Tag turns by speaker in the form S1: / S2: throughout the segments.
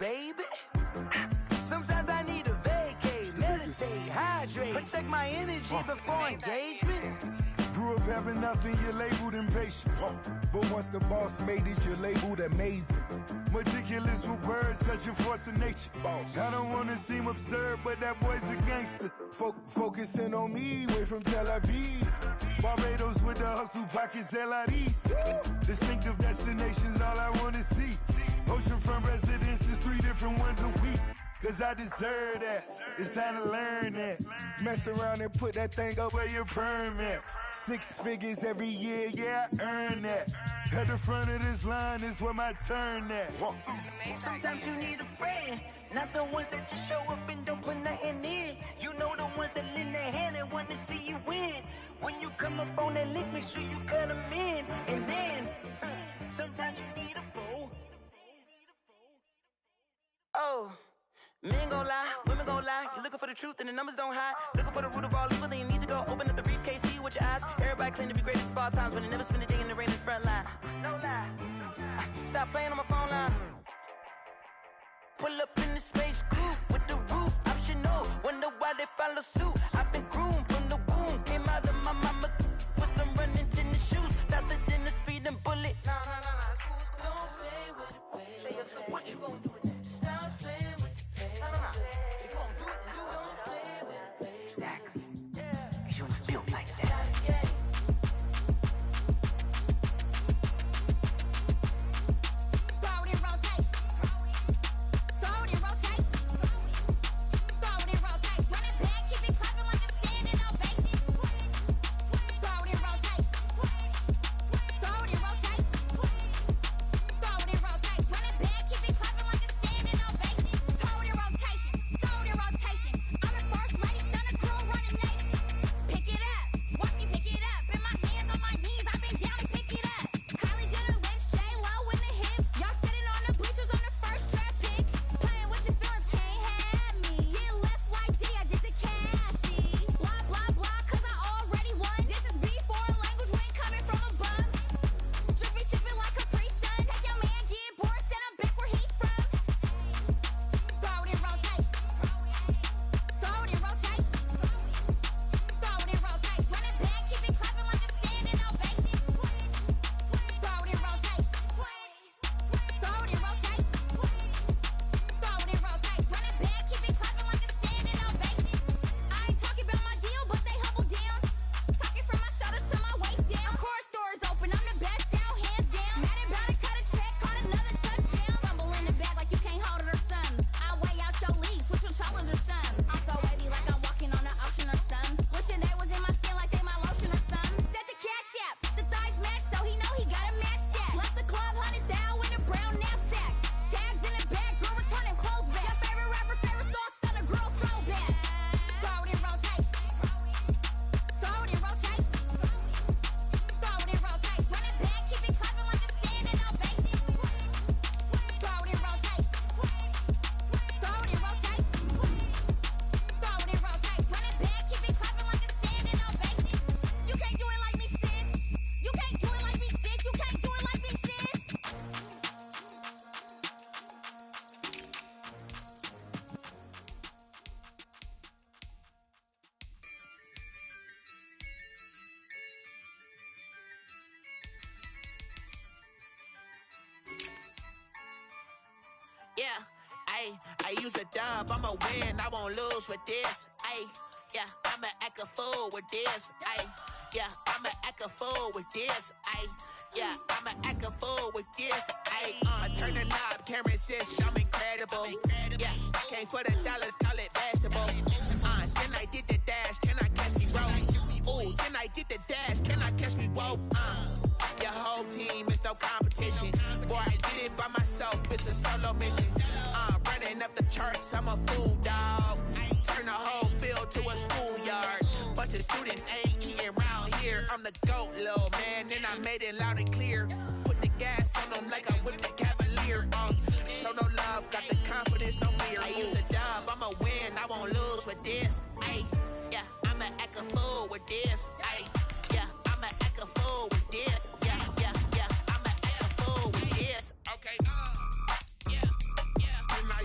S1: baby. Sometimes I need a vacate, meditate, hydrate, protect my energy before engagement.
S2: Grew up having nothing, you're labeled impatient. But once the boss made it, you're labeled amazing. Meticulous with words, such a force of nature. I don't wanna seem absurd, but that boy's a gangster. Focusing on me, way from Tel Aviv. Barbados with the hustle, pockets LIDs. Distinctive destinations, all I wanna see. Oceanfront residences, 3 different ones a week. Cause I deserve that, it's time to learn that. Mess around and put that thing up where your permit. 6 figures every year, yeah, I earn that. At the front of this line is where my turn at.
S1: Sometimes you need a friend, not the ones that just show up and don't put nothing in. You know the ones that lend their hand and want to see you win. When you come up on that lick, make sure you cut them in. And then, sometimes you need a fool. Oh. Men gon' lie, women gon' lie. You're looking for the truth and the numbers don't hide. Looking for the root of all evil, then you need to go open up the briefcase, see with your eyes. Everybody claim to be greatest of all times, when they never spend a day in the rain in the front line. No lie. Stop playing on my phone line. Pull up in the space coupe with the roof optional. Wonder why they follow suit. I've been groomed from the womb. Came out of my mama with some running tennis shoes. Faster than the speeding bullet. Nah, it's cool, it's cool. Don't play with it, baby. Say so what you gon' do with it? Stop playing with it. If you gon' do it, then don't play with it, baby. Exactly. Cause you're not built like that.
S3: Throw it in rotation. Throw it in rotation. Throw it in rotation. Run it back, keep it clapping like a standing ovation. Throw it in rotation. Throw it in rotation. Throw it in rotation. Run it back, keep it clapping like a standing ovation. Throw it in rotation. Throw it in rotation. I'm the first lady, stunner girl running nation. Pick it up, watch me pick it up. In my hands on my knees, I've been down to pick it up. Kylie Jenner lips, J-Lo in the hips. Y'all sitting on the bleachers on the first draft pick. Playing with your feelings, can't have me. Get left like D, I did the Cassie. Blah, blah, blah, cause I already won. This is B, foreign language, we ain't coming from a bum. Drippy, sipping like Capri Sun. Take your man, get bored, send him back where he's from. Throw it in rotation. Throw it in rotation. Throw it in rotation. Run it back, keep it clapping like a standing ovation. Throw it in rotation. Throw it in rotation. Throw it in rotation. Run it back, keep it clapping like a standing ovation. I ain't talking about my deal, but they humble down. Talking from my shoulders to my waist down. Chorus doors open, I'm the best out, hands down. Mad about it, cut a check, caught another touchdown. Fumble in the bag like you can't hold it or something. I weigh out your league, switch with shoulders or something. I'm so wavy like I'm walking on the ocean or something. Wishing they was in my skin like they my lotion or something. Set the cash app, the thighs match, so he know he gotta match that. Left the club, hundreds down with a brown knapsack. Tags in the bag, girl returning clothes back. Your favorite rapper, favorite song, stunner girl throwback. Throw it in rotation. Throw it in rotation. Throw it in rotation. Run it back, keep it clapping like a standing ovation. Throw it in rotation. Throw it in rotation. Throw it in rotation. Run it back, keep it clapping like a standing ovation. You can't do it like me, sis. You can't do it like me, sis. You can't do it like me, sis.
S4: Yeah, I use a dub, I'ma win, I won't lose with this. Yeah, I'ma act a fool with this. Yeah, I'ma act a fool with this. Yeah, I'ma act a fool with this. I turn the knob, camera assist, I'm incredible. Yeah, came for the dollars, call it vegetable. Then I did the dash, can I catch me roll? Ooh, then I did the dash, can I catch me roll? Your whole team is no competition. Boy, I did it by myself, it's a solo mission. Running up the charts, I'm a fool, dog. Turn the whole field to a schoolyard. Bunch of students ain't eating round here. I'm the GOAT, little man, and I made it loud and clear. Put the gas on them like I whipped the Cavalier. Show no love, got the confidence, no fear. I use a dub, I'ma win, I won't lose with this. Yeah, I'ma act a fool with this. Yeah, I'ma act a fool with this. Yeah, I'ma act a fool with this. Okay, yeah. And I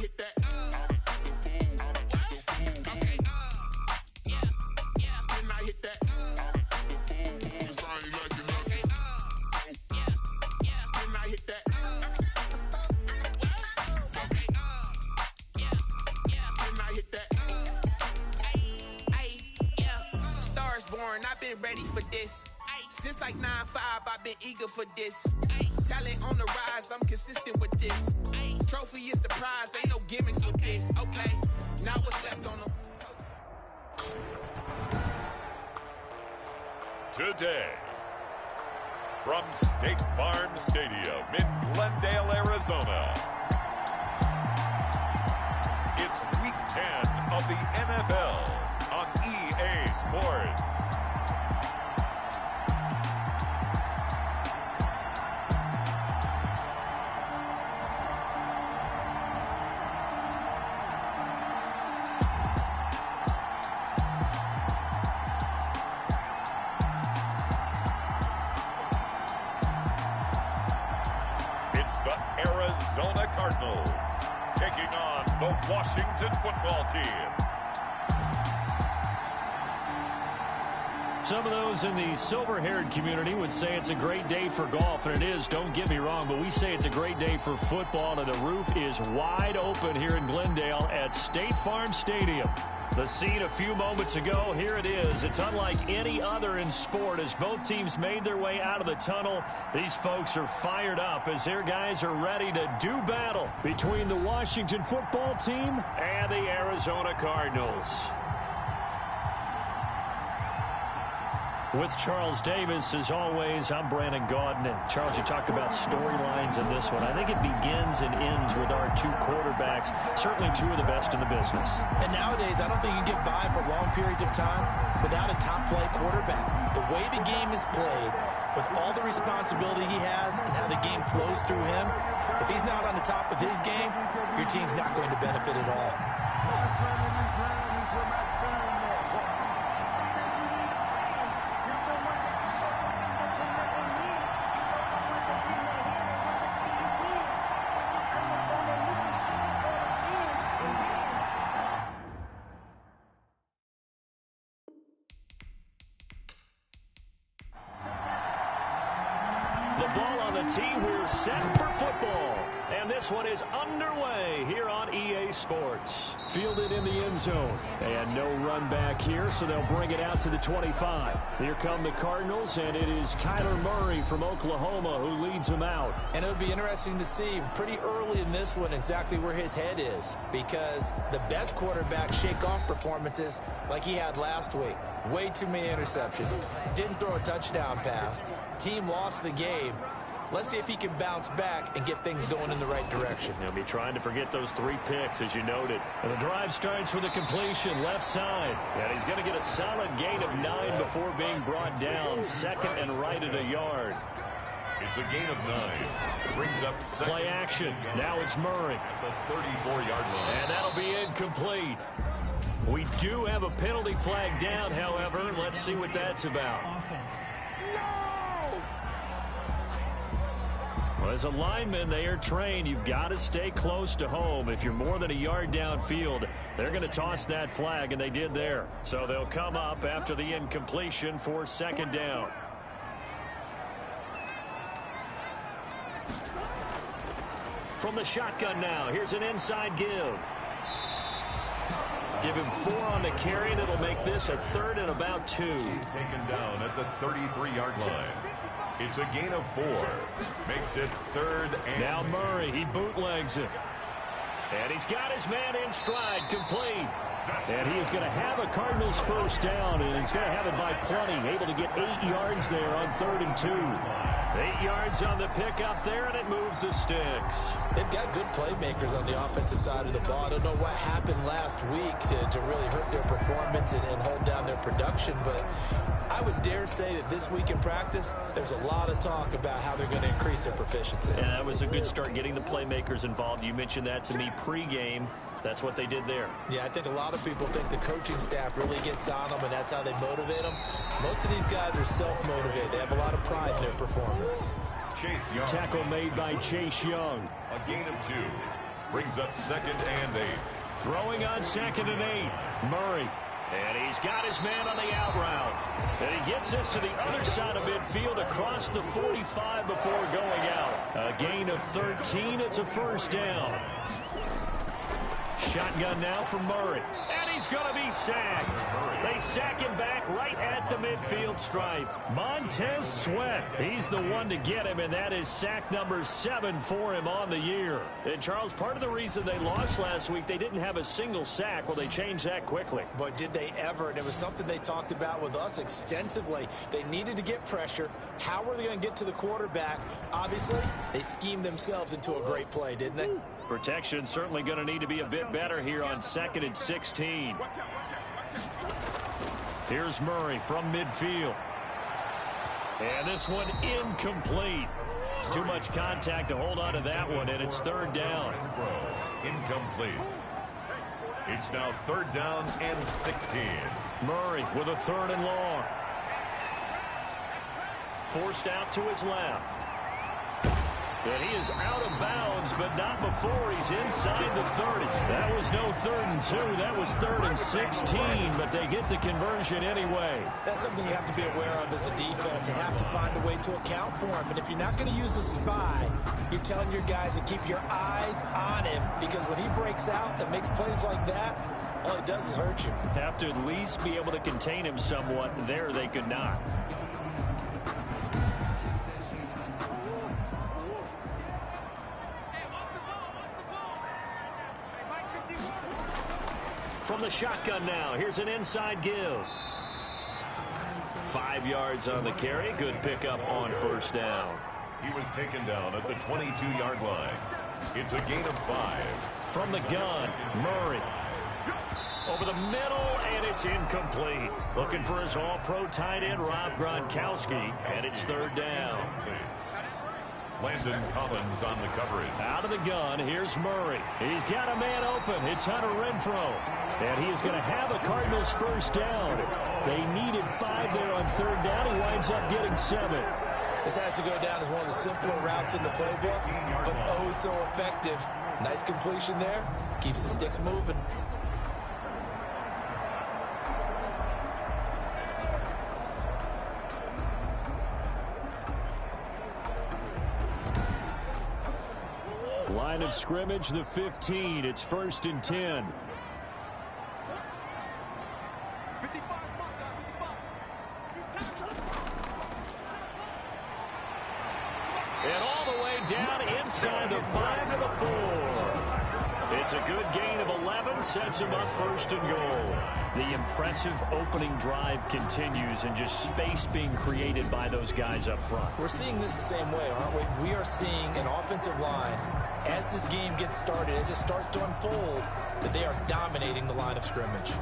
S4: I've been ready for this. Ay, since like 9-5, I've been eager for this. Ay, talent on the rise, I'm consistent with this. Ay, trophy is the prize, ain't no gimmicks with this. Okay, now what's left on the...
S5: Today, from State Farm Stadium in Glendale, Arizona, it's Week 10 of the NFL on EA Sports. It's the Arizona Cardinals taking on the Washington football team.
S6: Some of those in the silver-haired community would say it's a great day for golf, and it is, don't get me wrong, but we say it's a great day for football, and the roof is wide open here in Glendale at State Farm Stadium. The scene a few moments ago, here it is. It's unlike any other in sport as both teams made their way out of the tunnel. These folks are fired up as their guys are ready to do battle between the Washington football team and the Arizona Cardinals. With Charles Davis, as always, I'm Brandon Gaudin. And Charles, you talked about storylines in this one. I think it begins and ends with our two quarterbacks, certainly two of the best in the business.
S7: And nowadays, I don't think you can get by for long periods of time without a top-flight quarterback. The way the game is played, with all the responsibility he has and how the game flows through him, if he's not on the top of his game, your team's not going to benefit at all.
S6: We're set for football, and this one is underway here on EA Sports. Fielded in the end zone, and no run back here, so they'll bring it out to the 25. Here come the Cardinals, and it is Kyler Murray from Oklahoma who leads them out.
S7: And it'll be interesting to see pretty early in this one exactly where his head is, because the best quarterbacks shake off performances like he had last week. Way too many interceptions. Didn't throw a touchdown pass. Team lost the game. Let's see if he can bounce back and get things going in the right direction.
S6: He'll be trying to forget those 3 picks, as you noted. And the drive starts with a completion left side. And he's going to get a solid gain of 9 before being brought down. Second and right at a yard.
S5: It's a gain of 9. Brings up second.
S6: Play action. Now it's Murray.
S5: At the 34-yard line.
S6: And that'll be incomplete. We do have a penalty flag down, however. Let's see what that's about. Well, as a lineman, they are trained. You've got to stay close to home. If you're more than a yard downfield, they're going to toss that flag, and they did there. So they'll come up after the incompletion for second down. From the shotgun now, here's an inside give. Give him 4 on the carry, and it'll make this a 3rd and about 2.
S5: He's taken down at the 33-yard line. It's a gain of 4. Makes it 3rd and...
S6: Now Murray, he bootlegs it. And he's got his man in stride, complete. And he is going to have a Cardinals first down, and he's going to have it by plenty. Able to get 8 yards there on 3rd and 2. 8 yards on the pickup there, and it moves the sticks.
S7: They've got good playmakers on the offensive side of the ball. I don't know what happened last week to really hurt their performance and hold down their production, but I would dare say that this week in practice, there's a lot of talk about how they're going to increase their proficiency.
S6: And that was a good start getting the playmakers involved. You mentioned that to me pregame. That's what they did there.
S7: Yeah, I think a lot of people think the coaching staff really gets on them, and that's how they motivate them. Most of these guys are self-motivated. They have a lot of pride in their performance.
S5: Chase Young.
S6: Tackle made by Chase Young.
S5: A gain of 2. Brings up 2nd and 8.
S6: Throwing on 2nd and 8. Murray. And he's got his man on the out route. And he gets this to the other side of midfield across the 45 before going out. A gain of 13. It's a first down. Shotgun now for Murray. And he's going to be sacked. They sack him back right at the midfield stripe. Montez Sweat, he's the one to get him, and that is sack number 7 for him on the year. And Charles, part of the reason they lost last week, they didn't have a single sack. Well, they changed that quickly.
S7: But did they ever? And it was something they talked about with us extensively. They needed to get pressure. How were they going to get to the quarterback? Obviously, they schemed themselves into a great play, didn't they?
S6: Protection certainly going to need to be a bit better here on 2nd and 16. Here's Murray from midfield. And this one incomplete. Too much contact to hold on to that one, and it's 3rd down.
S5: Incomplete. It's now 3rd down and 16.
S6: Murray with a 3rd and long. Forced out to his left. And he is out of bounds, but not before he's inside the 30. That was no 3rd and 2. That was 3rd and 16, but they get the conversion anyway.
S7: That's something you have to be aware of as a defense and have to find a way to account for him. And if you're not going to use a spy, you're telling your guys to keep your eyes on him, because when he breaks out and makes plays like that, all he does is hurt you.
S6: Have to at least be able to contain him somewhat. There they could not. From the shotgun now, here's an inside give. 5 yards on the carry. Good pickup on 1st down.
S5: He was taken down at the 22-yard line. It's a gain of 5.
S6: From the gun, Murray. Over the middle, and it's incomplete. Looking for his all-pro tight end, Rob Gronkowski, and it's 3rd down.
S5: Landon Collins on the coverage.
S6: Out of the gun, here's Murray. He's got a man open. It's Hunter Renfrow. And he is going to have a Cardinals 1st down. They needed 5 there on 3rd down. He winds up getting 7.
S7: This has to go down as one of the simpler routes in the playbook, but oh so effective. Nice completion there. Keeps the sticks moving.
S6: Line of scrimmage, the 15. It's 1st and 10. And all the way down inside the 5 to the 4. It's a good gain of 11, sets him up 1st and goal. The impressive opening drive continues, and just space being created by those guys up front.
S7: We're seeing this the same way, aren't we? We are seeing an offensive line, as this game gets started, as it starts to unfold, that they are dominating the line of scrimmage.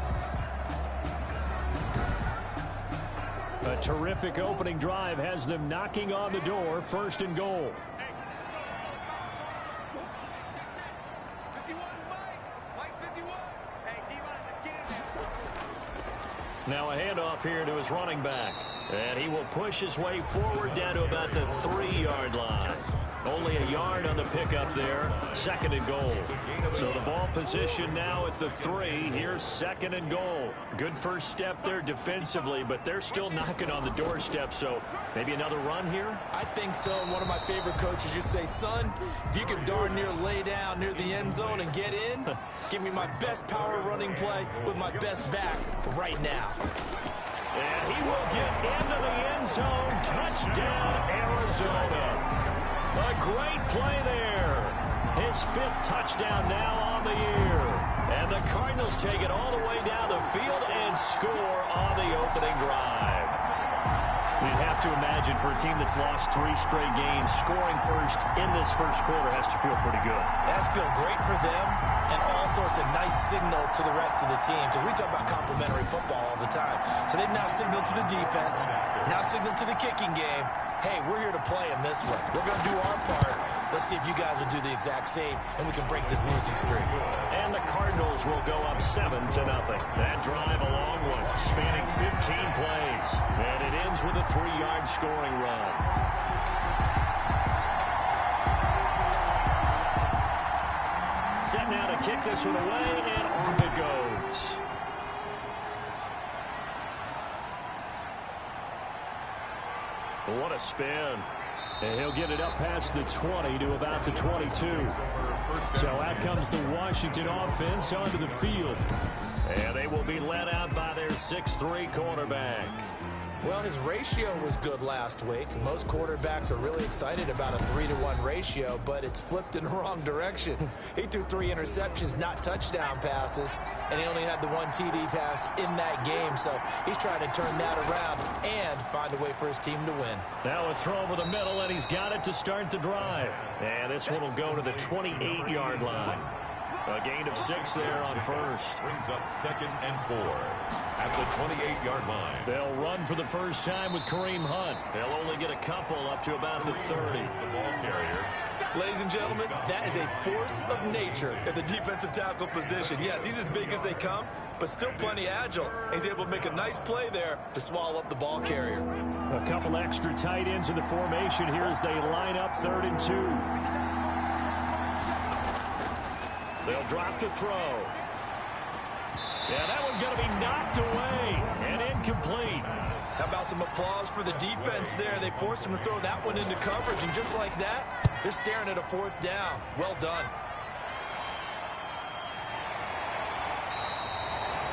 S6: A terrific opening drive has them knocking on the door, 1st and goal. Now a handoff here to his running back. And he will push his way forward down to about the 3-yard line. Only a yard on the pickup there. 2nd and goal. So the ball position now at the 3. Here's 2nd and goal. Good first step there defensively, but they're still knocking on the doorstep. So maybe another run here?
S7: I think so. And one of my favorite coaches used to say, son, if you can darn near lay down near the end zone and get in, give me my best power running play with my best back right now.
S6: And he will get into the end zone. Touchdown, Arizona. A great play there. His 5th touchdown now on the year. And the Cardinals take it all the way down the field and score on the opening drive. You'd have to imagine for a team that's lost 3 straight games, scoring first in this first quarter has to feel pretty good.
S7: It has to feel great for them, and also it's a nice signal to the rest of the team, because we talk about complementary football all the time. So they've now signaled to the defense, now signaled to the kicking game, hey, we're here to play in this one. We're going to do our part. Let's see if you guys will do the exact same, and we can break this losing streak.
S6: And the Cardinals will go up 7-0. That drive a long one, spanning 15 plays. And it ends with a 3-yard scoring run. Set now to kick this one away, and off it goes. What a spin. And he'll get it up past the 20 to about the 22. So out comes the Washington offense onto the field. And they will be led out by their 6'3" quarterback.
S7: Well, his ratio was good last week. Most quarterbacks are really excited about a 3-to-1 ratio, but it's flipped in the wrong direction. He threw 3 interceptions, not touchdown passes, and he only had the 1 TD pass in that game. So he's trying to turn that around and find a way for his team to win.
S6: Now a throw over the middle, and he's got it to start the drive. And this one will go to the 28-yard line. A gain of 6 there on first.
S5: Brings up 2nd and 4 at the 28-yard line.
S6: They'll run for the first time with Kareem Hunt. They'll only get a couple up to about the 30.
S5: The ball carrier.
S7: Ladies and gentlemen, that is a force of nature at the defensive tackle position. Yes, he's as big as they come, but still plenty agile. He's able to make a nice play there to swallow up the ball carrier.
S6: A couple extra tight ends in the formation here as they line up 3rd and 2. They'll drop to throw. Yeah, that one's going to be knocked away and incomplete.
S7: How about some applause for the defense there? They forced him to throw that one into coverage, and just like that, they're staring at a 4th down. Well done.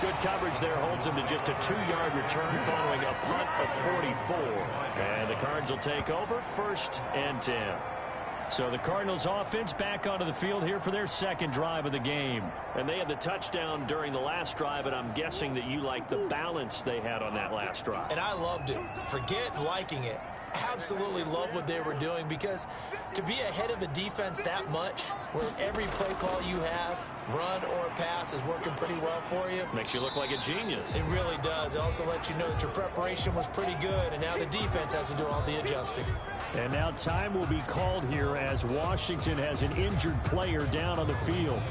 S6: Good coverage there holds him to just a 2-yard return following a punt of 44. And the Cards will take over 1st and 10. So the Cardinals offense back onto the field here for their 2nd drive of the game. And they had the touchdown during the last drive, and I'm guessing that you like the balance they had on that last drive.
S7: And I loved it. Forget liking it. Absolutely love what they were doing, because to be ahead of a defense that much, where every play call you have, run or pass, is working pretty well for you.
S6: Makes you look like a genius.
S7: It really does. It also lets you know that your preparation was pretty good, and now the defense has to do all the adjusting.
S6: And now time will be called here as Washington has an injured player down on the field.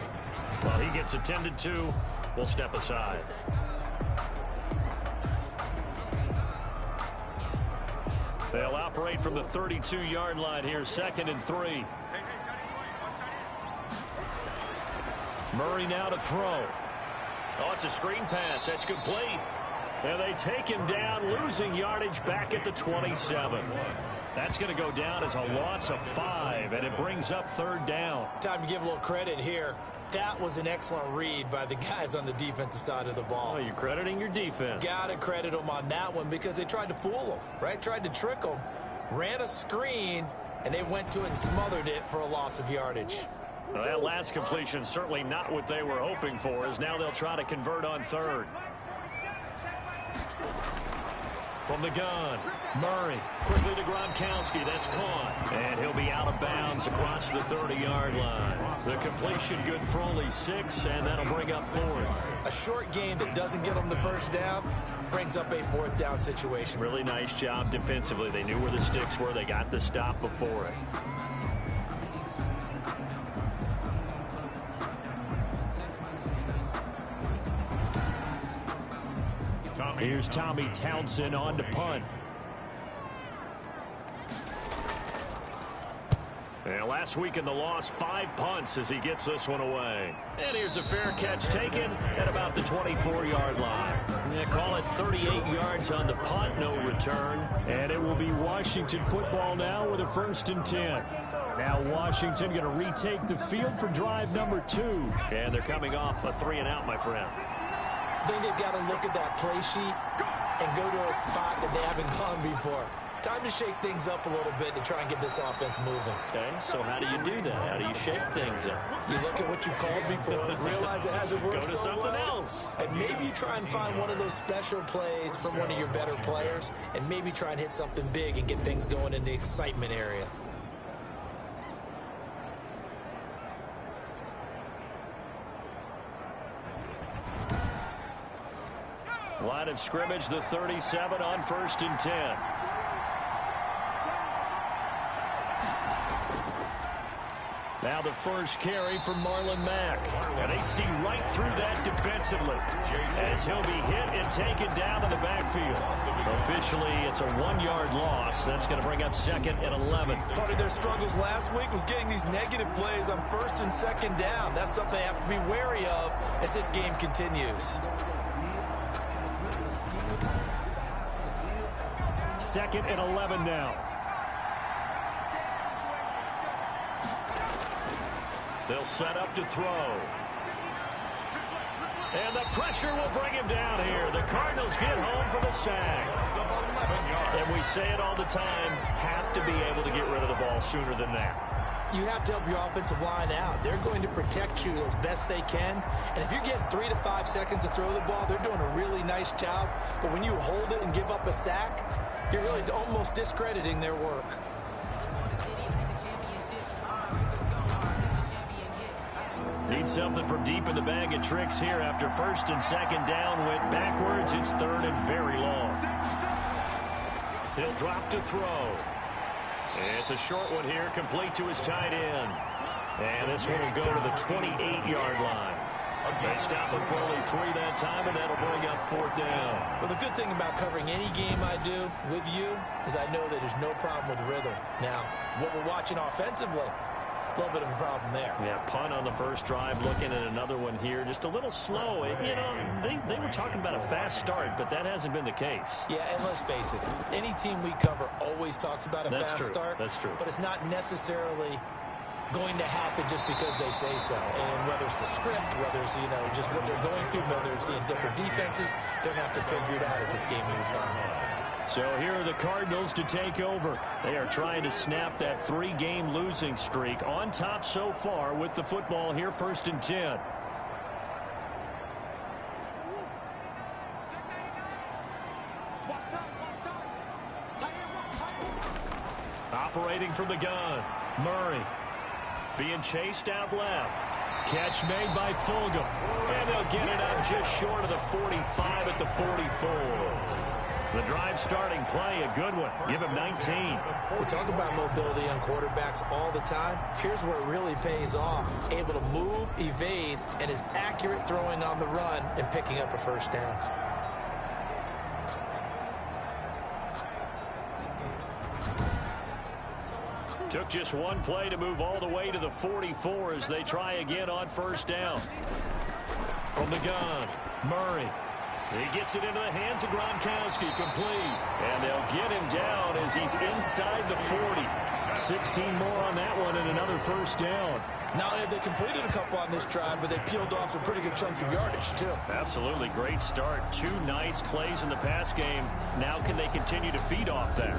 S6: Well, he gets attended to. We'll step aside. They'll operate from the 32-yard line here, 2nd and 3. Murray now to throw. Oh, it's a screen pass. That's complete. And they take him down, losing yardage back at the 27. That's going to go down as a loss of 5, and it brings up 3rd down.
S7: Time to give a little credit here. That was an excellent read by the guys on the defensive side of the ball.
S6: Oh, you're crediting your defense.
S7: Got to credit them on that one, because they tried to fool them, right? Tried to trick them, ran a screen, and they went to it and smothered it for a loss of yardage.
S6: Well, that last completion certainly not what they were hoping for, as now they'll try to convert on 3rd. From the gun, Murray quickly to Gronkowski. That's caught. And he'll be out of bounds across the 30-yard line. The completion good for only 6, and that'll bring up 4th.
S7: A short game that doesn't get them the 1st down brings up a 4th down situation.
S6: Really nice job defensively. They knew where the sticks were. They got the stop before it. Here's Tommy Townsend on to punt. And last week in the loss, 5 punts as he gets this one away. And here's a fair catch taken at about the 24-yard line. They call it 38 yards on the punt, no return. And it will be Washington football now with a 1st and 10. Now Washington going to retake the field for drive number 2. And they're coming off a 3-and-out, my friend.
S7: I think they've got to look at that play sheet and go to a spot that they haven't gone before. Time to shake things up a little bit to try and get this offense moving.
S6: Okay, so how do you do that? How do you shake things up?
S7: You look at what you called before, realize it hasn't worked
S6: Go to
S7: so
S6: something
S7: well,
S6: else.
S7: and maybe try and find one of those special plays from one of your better players, and maybe try and hit something big and get things going in the excitement area.
S6: Line of scrimmage, the 37 on 1st and 10. Now the first carry for Marlon Mack. And they see right through that defensively as he'll be hit and taken down in the backfield. Officially, it's a 1-yard loss. That's going to bring up 2nd and 11.
S7: Part of their struggles last week was getting these negative plays on 1st and 2nd down. That's something they have to be wary of as this game continues.
S6: 2nd and 11 now. They'll set up to throw. And the pressure will bring him down here. The Cardinals get home for the sack. And we say it all the time, have to be able to get rid of the ball sooner than that.
S7: You have to help your offensive line out. They're going to protect you as best they can. And if you're getting 3 to 5 seconds to throw the ball, they're doing a really nice job. But when you hold it and give up a sack, you're really almost discrediting their work.
S6: Need something from deep in the bag of tricks here after first and second down went backwards. It's third and very long. He'll drop to throw. It's a short one here, complete to his tight end. And this one will go to the 28-yard line. They stop him for only 3 that time, and that'll bring up fourth down.
S7: Well, the good thing about covering any game I do with you is I know that there's no problem with rhythm. Now, what we're watching offensively, a little bit of a problem there.
S6: Yeah, punt on the first drive, looking at another one here. Just a little slow. You know, they were talking about a fast start, but that hasn't been the case.
S7: Yeah, and let's face it, any team we cover always talks about a fast start.
S6: That's true.
S7: But it's not necessarily going to happen just because they say so. And whether it's the script, whether it's, you know, just what they're going through, whether it's seeing different defenses, they're going to have to figure it out as this game moves on.
S6: So here are the Cardinals to take over. They are trying to snap that 3-game losing streak. On top so far with the football here, first and 10. Operating from the gun, Murray. Being chased out left. Catch made by Fulgham. And they'll get it up just short of the 45 at the 44. The drive starting play, a good one. Give him 19.
S7: We talk about mobility on quarterbacks all the time. Here's where it really pays off. Able to move, evade, and is accurate throwing on the run and picking up a first down.
S6: Took just one play to move all the way to the 44 as they try again on first down. From the gun, Murray. He gets it into the hands of Gronkowski, complete. And they'll get him down as he's inside the 40. 16 more on that one and another first down.
S7: Not only have they completed a couple on this drive, but they peeled off some pretty good chunks of yardage, too.
S6: Absolutely. Great start. 2 nice plays in the pass game. Now can they continue to feed off that?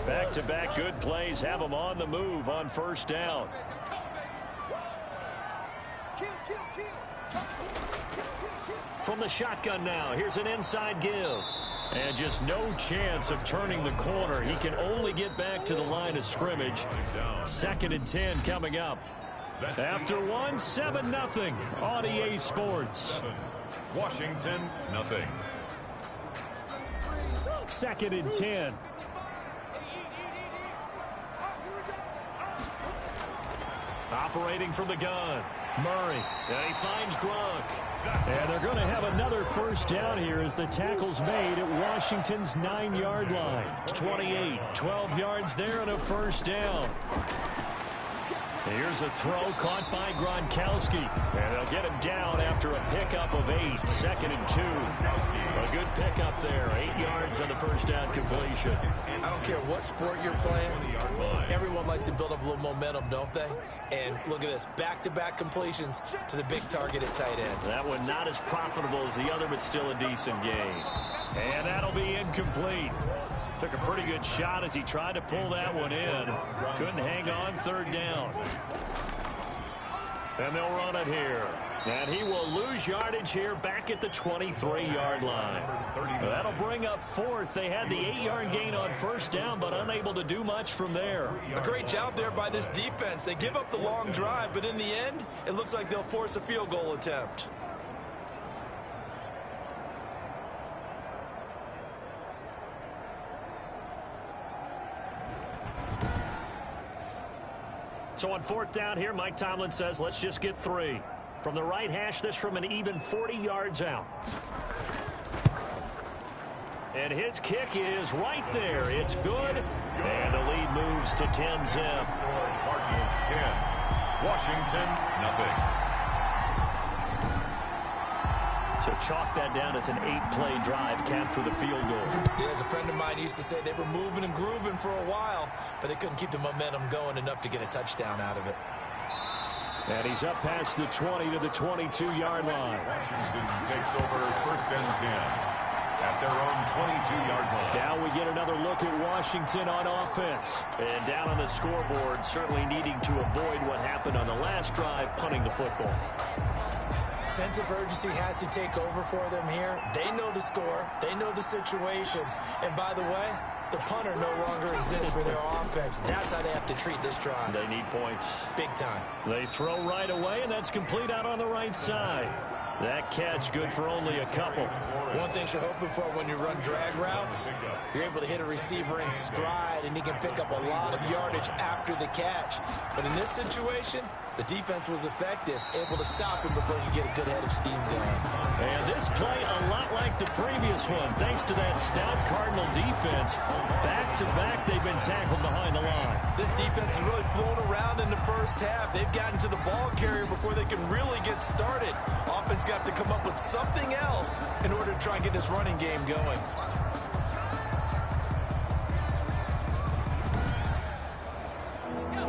S6: Back-to-back good plays have them on the move on first down. From the shotgun now, here's an inside give. And just no chance of turning the corner. He can only get back to the line of scrimmage. Second and 10 coming up. After one, 7-0 on EA Sports.
S5: Washington, nothing.
S6: Second and 10. Operating from the gun, Murray. And he finds Gronk. And they're going to have another first down here as the tackle's made at Washington's 9-yard line. 28, 12 yards there and a first down. Here's a throw caught by Gronkowski. And they'll get him down after a pickup of 8. Second and 2. A good pickup there. 8 yards on the first down completion.
S7: I don't care what sport you're playing. Everyone likes to build up a little momentum, don't they? And look at this. Back-to-back completions to the big target at tight end.
S6: That one not as profitable as the other, but still a decent game. And that'll be incomplete. Took a pretty good shot as he tried to pull that one in. Couldn't hang on, third down. And they'll run it here. And he will lose yardage here back at the 23-yard line. That'll bring up fourth. They had the 8-yard gain on first down, but unable to do much from there.
S7: A great job there by this defense. They give up the long drive, but in the end, it looks like they'll force a field goal attempt.
S6: So on fourth down here, Mike Tomlin says, let's just get 3. From the right hash, this from an even 40 yards out. And his kick is right there. It's good. And the lead moves to 10-zip.
S5: Cardinals 10. Washington, nothing.
S6: So chalk that down as an 8-play drive capped with a field goal.
S7: Yeah, as a friend of mine used to say, they were moving and grooving for a while, but they couldn't keep the momentum going enough to get a touchdown out of it.
S6: And he's up past the 20 to the 22-yard line.
S5: Washington takes over 1st and 10 at their own 22-yard line.
S6: Now we get another look at Washington on offense. And down on the scoreboard, certainly needing to avoid what happened on the last drive, punting the football.
S7: Sense of urgency has to take over for them here. They know the score. They know the situation. And by the way, the punter no longer exists for their offense. That's how they have to treat this drive.
S6: They need points.
S7: Big time.
S6: They throw right away, and that's complete out on the right side. That catch good for only a couple.
S7: One thing you're hoping for when you run drag routes, you're able to hit a receiver in stride, and he can pick up a lot of yardage after the catch. But in this situation, the defense was effective, able to stop him before you get a good head of steam going.
S6: And this play a lot like the previous one, thanks to that stout Cardinal defense. Back-to-back, they've been tackled behind the line.
S7: This defense has really flown around in the first half. They've gotten to the ball carrier before they can really get started. Offense got to come up with something else in order to try and get this running game going.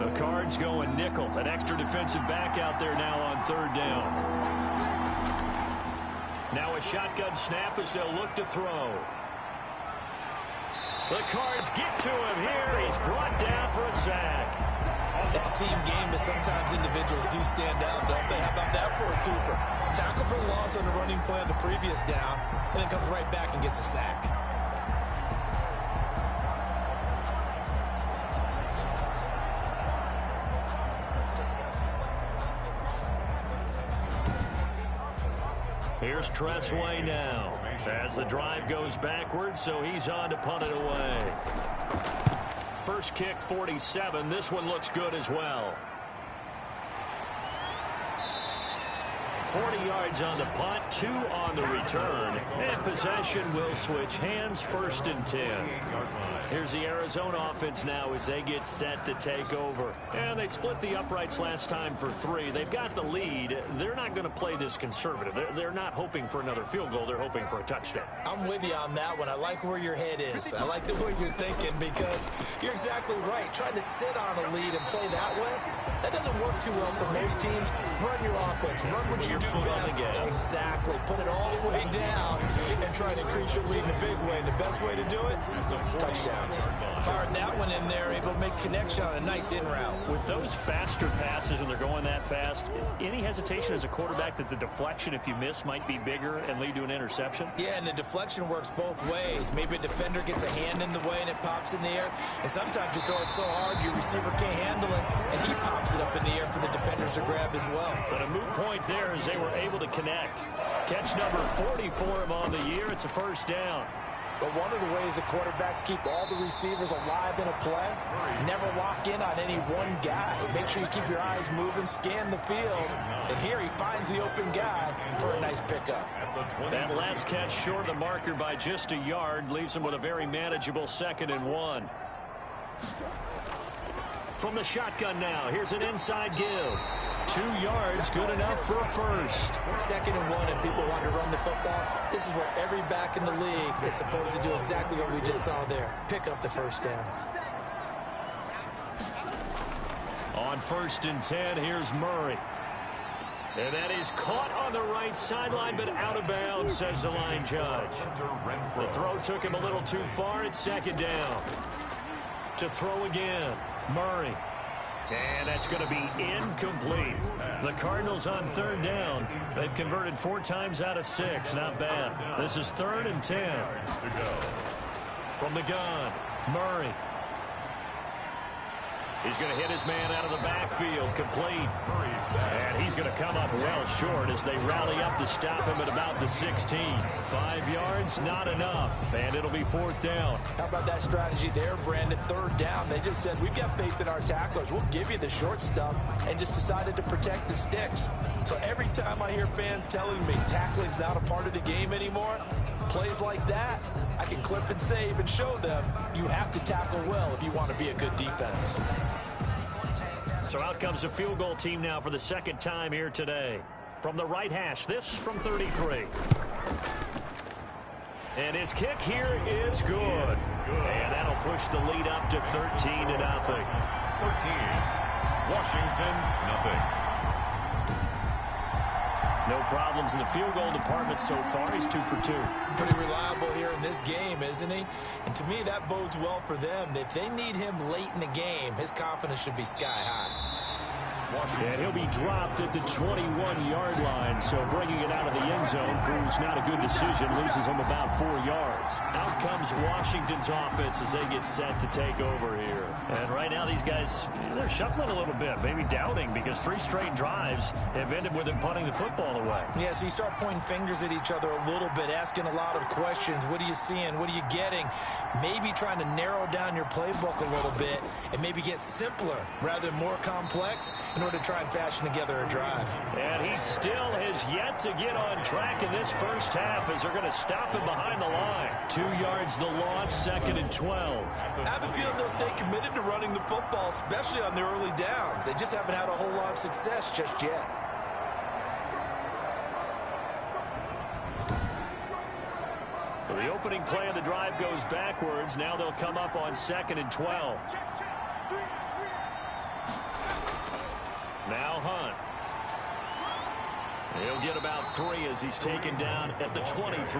S6: The Cards going nickel. An extra defensive back out there now on 3rd down. Now a shotgun snap as they'll look to throw. The Cards get to him here. He's brought down for a sack.
S7: It's a team game, but sometimes individuals do stand out, don't they? How about that for a twofer? Tackle for loss on the running play on the previous down, and then comes right back and gets a sack.
S6: Here's Tressway now as the drive goes backwards, so he's on to punt it away. First kick, 47. This one looks good as well. 40 yards on the punt, 2 on the return. And possession will switch hands, 1st and 10. Here's the Arizona offense now as they get set to take over. And they split the uprights last time for 3. They've got the lead. They're not going to play this conservative. They're not hoping for another field goal. They're hoping for a touchdown.
S7: I'm with you on that one. I like where your head is. I like the way you're thinking because you're exactly right. Trying to sit on a lead and play that way, that doesn't work too well for most teams. Run your offense. Run what you do best. Exactly. Put it all the way down and try to increase your lead in a big way. And the best way to do it, touchdown. Fired that one in there, able to make connection on a nice in route.
S6: With those faster passes and they're going that fast, any hesitation as a quarterback that the deflection, if you miss, might be bigger and lead to an interception?
S7: Yeah, and the deflection works both ways. Maybe a defender gets a hand in the way and it pops in the air. And sometimes you throw it so hard your receiver can't handle it, and he pops it up in the air for the defenders to grab as well.
S6: But a moot point there as they were able to connect. Catch number 40 for him on the year. It's a 1st down.
S7: But one of the ways the quarterbacks keep all the receivers alive in a play, never lock in on any one guy. Make sure you keep your eyes moving, scan the field. And here he finds the open guy for a nice pickup.
S6: That last catch short of the marker by just a yard leaves him with a very manageable 2nd and 1. From the shotgun now, here's an inside give. 2 yards, good enough for a 1st.
S7: 2nd and 1, and people want to run the football. This is where every back in the league is supposed to do exactly what we just saw there. Pick up the 1st down.
S6: On 1st and 10, here's Murray. And that is caught on the right sideline, but out of bounds, says the line judge. The throw took him a little too far. It's 2nd down. To throw again, Murray. And that's going to be incomplete. The Cardinals on 3rd down. They've converted 4 times out of 6. Not bad. This is 3rd and 10. From the gun, Murray. He's going to hit his man out of the backfield, complete. And he's going to come up well short as they rally up to stop him at about the 16. 5 yards, not enough, and it'll be 4th down.
S7: How about that strategy there, Brandon? 3rd down. They just said, we've got faith in our tacklers. We'll give you the short stuff, and just decided to protect the sticks. So every time I hear fans telling me tackling's not a part of the game anymore, plays like that, I can clip and save and show them you have to tackle well if you want to be a good defense.
S6: So out comes a field goal team now for the 2nd time here today. from the right hash. This from 33. And his kick here is good. And that'll push the lead up to 13-0.
S5: 13. Washington, nothing.
S6: No problems in the field goal department so far. He's 2 for 2.
S7: Pretty reliable here in this game, isn't he? And to me, that bodes well for them. If they need him late in the game, his confidence should be sky high.
S6: And he'll be dropped at the 21-yard line, so bringing it out of the end zone proves not a good decision, loses him about 4 yards. Out comes Washington's offense as they get set to take over here. And right now these guys, they're shuffling a little bit, maybe doubting, because 3 straight drives have ended with them punting the football away.
S7: Yeah, so you start pointing fingers at each other a little bit, asking a lot of questions. What are you seeing? What are you getting? Maybe trying to narrow down your playbook a little bit and maybe get simpler rather than more complex in order to try and fashion together a drive.
S6: And he still has yet to get on track in this first half as they're going to stop him behind the line. 2 yards the loss, 2nd and 12.
S7: I have a feeling they'll stay committed to running the football, especially on the early downs. They just haven't had a whole lot of success just yet.
S6: So the opening play of the drive goes backwards. Now they'll come up on 2nd and 12. Now Hunt. He'll get about 3 as he's taken down at the 23.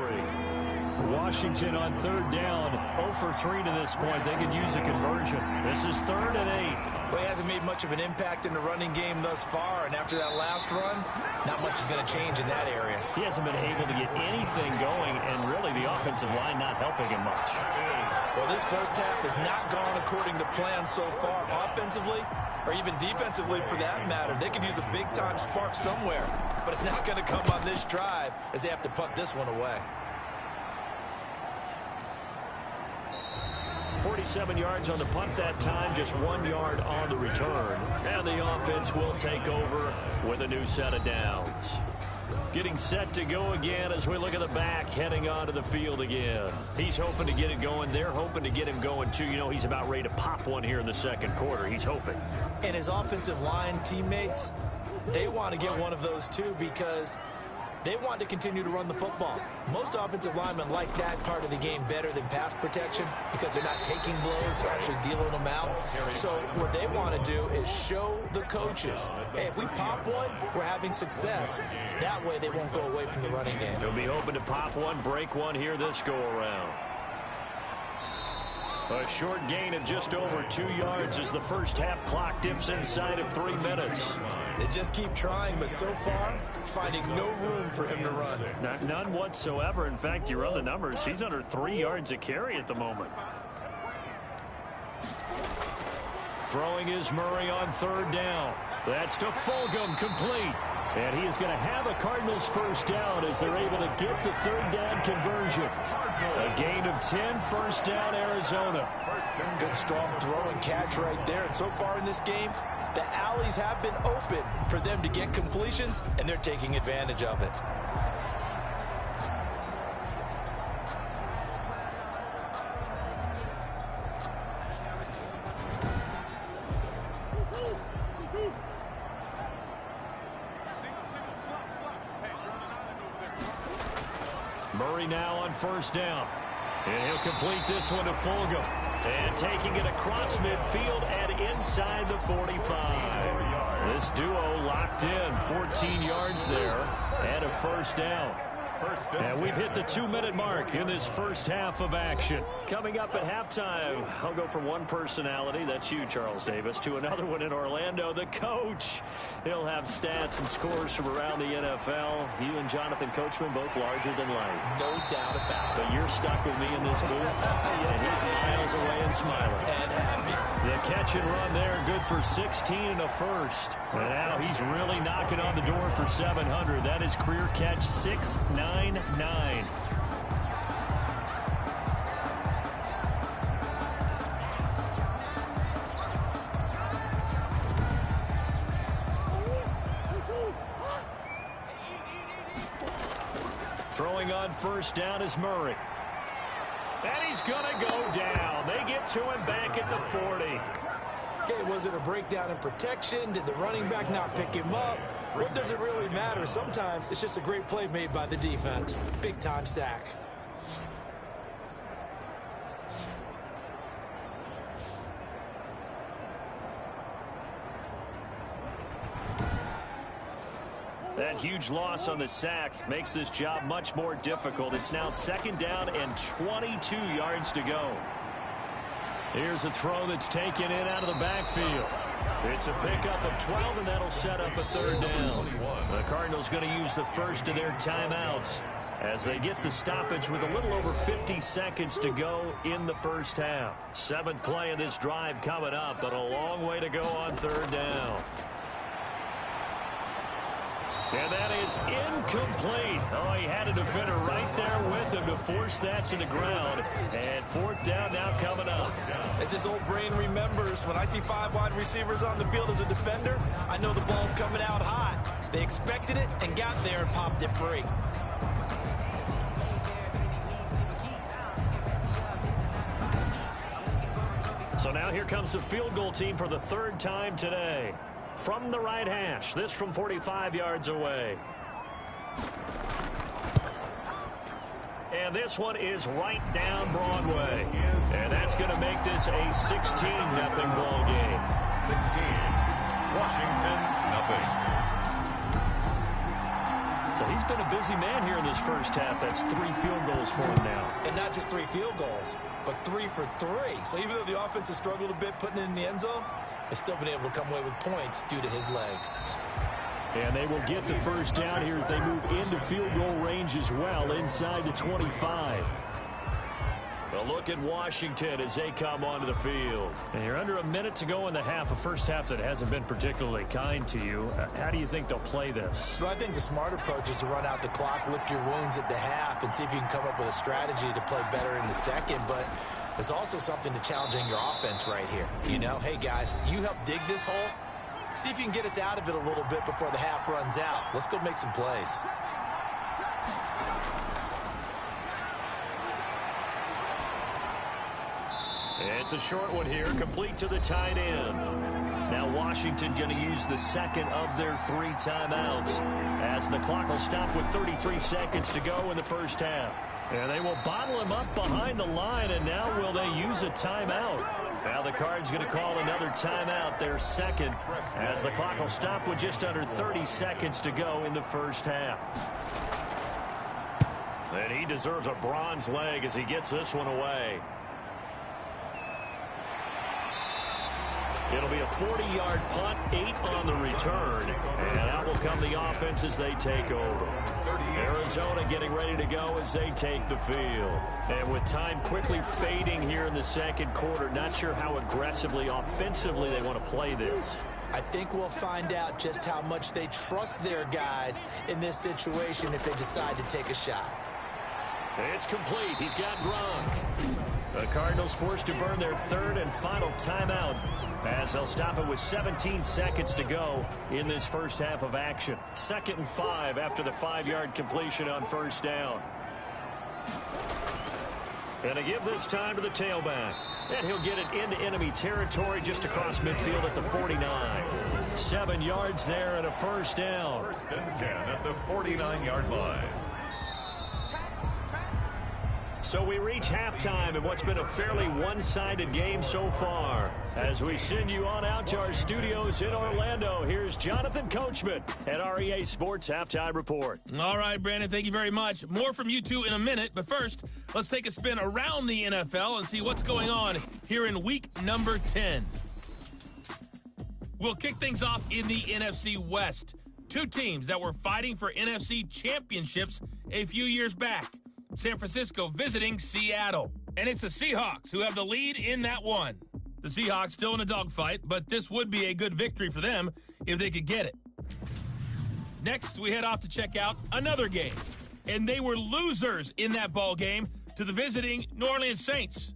S6: Washington on 3rd down, 0 for 3 to this point. They could use a conversion. This is 3rd and 8.
S7: Well, he hasn't made much of an impact in the running game thus far, and after that last run, not much is going to change in that area.
S6: He hasn't been able to get anything going, and really the offensive line not helping him much.
S7: Well, this first half has not gone according to plan so far offensively, or even defensively for that matter. They could use a big-time spark somewhere, but it's not going to come on this drive as they have to punt this one away.
S6: 47 yards on the punt that time, just 1 yard on the return. And the offense will take over with a new set of downs. Getting set to go again as we look at the back, heading onto the field again. He's hoping to get it going. They're hoping to get him going, too. You know, he's about ready to pop one here in the second quarter. He's hoping.
S7: And his offensive line teammates, they want to get one of those, too, because they want to continue to run the football. Most offensive linemen like that part of the game better than pass protection because they're not taking blows, they're actually dealing them out. So what they want to do is show the coaches, hey, if we pop one, we're having success. That way they won't go away from the running game.
S6: They'll be hoping to pop one, break one here this go-around. A short gain of just over 2 yards as the first half clock dips inside of 3 minutes.
S7: They just keep trying, but so far, finding no room for him to run.
S6: None whatsoever. In fact, you run the numbers. He's under 3 yards a carry at the moment. Throwing is Murray on 3rd down. That's to Fulgham, complete. And he is going to have a Cardinals first down as they're able to get the 3rd down conversion. A gain of 10, first down, Arizona.
S7: Good strong throw and catch right there. And so far in this game, the alleys have been open for them to get completions, and they're taking advantage of it.
S6: Murray now on first down. And he'll complete this one to Fulgham. And taking it across midfield and inside the 45. This duo locked in, 14 yards there and a first down. And we've hit the 2-minute mark in this first half of action. Coming up at halftime, I'll go from one personality, that's you, Charles Davis, to another one in Orlando, the coach. He'll have stats and scores from around the NFL. You and Jonathan Coachman both larger than life.
S7: No doubt about it.
S6: But you're stuck with me in this booth, and he's miles away and smiling.
S7: And happy.
S6: The catch and run there, good for 16 and a first. And now he's really knocking on the door for 700. That is career catch 699. Throwing on first down is Murray. And he's going to go down. They get to him back at the 40.
S7: Okay, was it a breakdown in protection? Did the running back not pick him up? What does it really matter? Sometimes it's just a great play made by the defense. Big-time sack.
S6: That huge loss on the sack makes this job much more difficult. It's now 2nd down and 22 yards to go. Here's a throw that's taken in out of the backfield. It's a pickup of 12, and that'll set up a 3rd down. The Cardinals going to use the first of their timeouts as they get the stoppage with a little over 50 seconds to go in the first half. 7th play of this drive coming up, but a long way to go on 3rd down. And that is incomplete. Oh, he had a defender right there with him to force that to the ground. And 4th down now coming up.
S7: As his old brain remembers, when I see 5 wide receivers on the field as a defender, I know the ball's coming out hot. They expected it and got there and popped it free.
S6: So now here comes the field goal team for the 3rd time today. From the right hash, this from 45 yards away. And this one is right down Broadway. And that's going to make this a 16-0 ball game.
S5: 16, Washington, nothing.
S6: So he's been a busy man here in this first half. That's 3 field goals for him now.
S7: And not just 3 field goals, but 3 for 3. So even though the offense has struggled a bit putting it in the end zone, they've still been able to come away with points due to his leg.
S6: And they will get the first down here as they move into field goal range as well, inside the 25. A look at Washington as they come onto the field. And you're under a minute to go in the half, a first half that hasn't been particularly kind to you. How do you think they'll play this?
S7: Well, I think the smart approach is to run out the clock, lick your wounds at the half, and see if you can come up with a strategy to play better in the second. But there's also something to challenging your offense right here. You know, hey, guys, you help dig this hole. See if you can get us out of it a little bit before the half runs out. Let's go make some plays.
S6: It's a short one here, complete to the tight end. Now Washington going to use the second of their 3 timeouts as the clock will stop with 33 seconds to go in the first half. And they will bottle him up behind the line, and now will they use a timeout? Now the Cards going to call another timeout, their second, as the clock will stop with just under 30 seconds to go in the first half. And he deserves a bronze leg as he gets this one away. It'll be a 40-yard punt, 8 on the return, and out will come the offense as they take over. Arizona getting ready to go as they take the field. And with time quickly fading here in the second quarter, not sure how aggressively, offensively they want to play this.
S7: I think we'll find out just how much they trust their guys in this situation if they decide to take a shot.
S6: It's complete. He's got Gronk. The Cardinals forced to burn their 3rd and final timeout as they'll stop it with 17 seconds to go in this first half of action. 2nd and 5 after the 5-yard completion on first down. And to give this time to the tailback. And he'll get it into enemy territory just across midfield at the 49. 7 yards there and a first down.
S5: 1st and 10 at the 49-yard line.
S6: So we reach halftime in what's been a fairly one-sided game so far. As we send you on out to our studios in Orlando, here's Jonathan Coachman at REA Sports Halftime Report.
S8: All right, Brandon, thank you very much. More from you two in a minute, but first, let's take a spin around the NFL and see what's going on here in week number 10. We'll kick things off in the NFC West. 2 teams that were fighting for NFC championships a few years back. San Francisco visiting Seattle. And it's the Seahawks who have the lead in that one. The Seahawks still in a dogfight, but this would be a good victory for them if they could get it. Next, we head off to check out another game. And they were losers in that ball game to the visiting New Orleans Saints.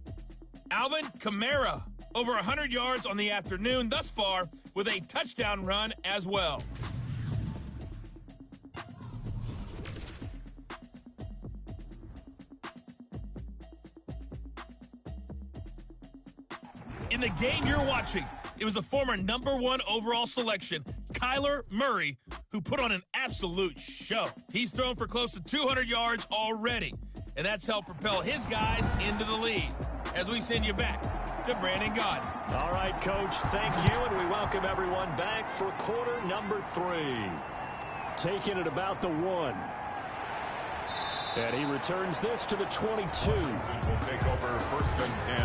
S8: Alvin Kamara, over 100 yards on the afternoon thus far with a touchdown run as well. In the game you're watching, It was the former #1 overall selection, Kyler Murray, who put on an absolute show. He's thrown for close to 200 yards already, and that's helped propel his guys into the lead. As we send you back to Brandon Gaudin.
S6: All right, Coach, thank you, and we welcome everyone back for quarter number 3. Taking it about the 1. And he returns this to the 22.
S5: Will take over 1st and 10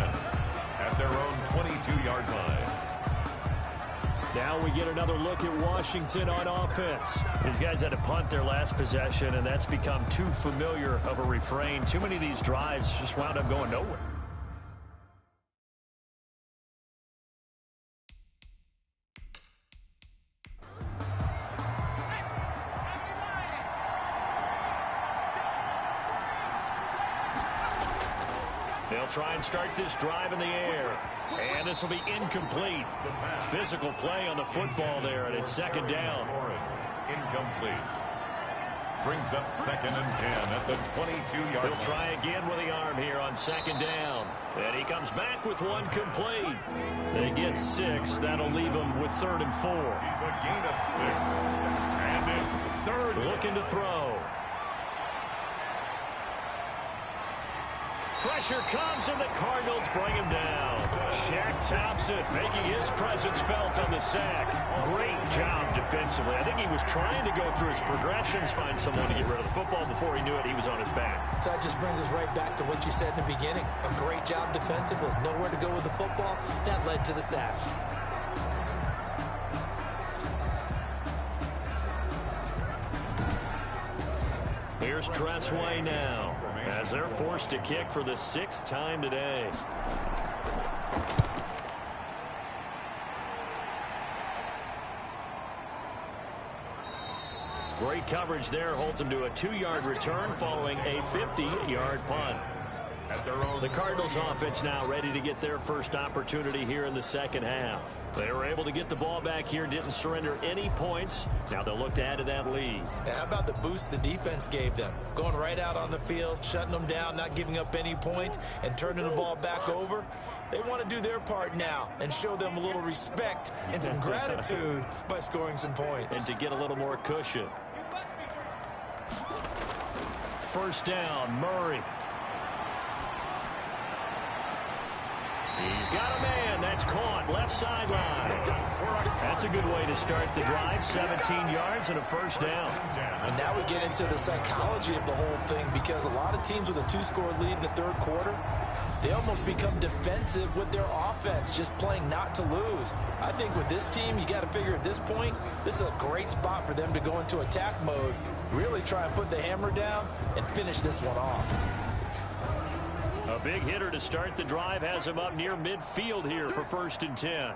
S5: at their own 22-yard line.
S6: Now we get another look at Washington on offense.
S9: These guys had to punt their last possession, and that's become too familiar of a refrain. Too many of these drives just wound up going nowhere. They'll try and start this drive in the air. And this will be incomplete. Physical play on the football there, and it's 2nd down.
S5: Incomplete. Brings up 2nd and 10 at the 22-yard line.
S6: He'll try again with the arm here on 2nd down. And he comes back with 1 complete. They get 6. That'll leave him with 3rd and 4.
S5: He's a gain of 6. And it's 3rd.
S6: Looking to throw. Pressure comes, and the Cardinals bring him down. Shaq Thompson making his presence felt on the sack. Great job defensively. I think he was trying to go through his progressions, find someone to get rid of the football. Before he knew it, he was on his back.
S7: So that just brings us right back to what you said in the beginning. A great job defensively. Nowhere to go with the football. That led to the sack.
S6: Here's Tressway now, as they're forced to kick for the 6th time today. Great coverage there, holds him to a 2-yard return following a 50-yard punt. The Cardinals offense now ready to get their first opportunity here in the 2nd half. They were able to get the ball back here, didn't surrender any points. Now they'll look to add to that lead.
S7: Yeah, how about the boost the defense gave them? Going right out on the field, shutting them down, not giving up any points, and turning the ball back over. They want to do their part now and show them a little respect and some gratitude by scoring some points.
S6: And to get a little more cushion. 1st down, Murray. He's got a man. That's caught. Left sideline. That's a good way to start the drive. 17 yards and a 1st down.
S7: And now we get into the psychology of the whole thing, because a lot of teams with a 2-score lead in the 3rd quarter, they almost become defensive with their offense, just playing not to lose. I think with this team, you got to figure at this point, this is a great spot for them to go into attack mode, really try and put the hammer down and finish this one off.
S6: A big hitter to start the drive has him up near midfield here for 1st and 10.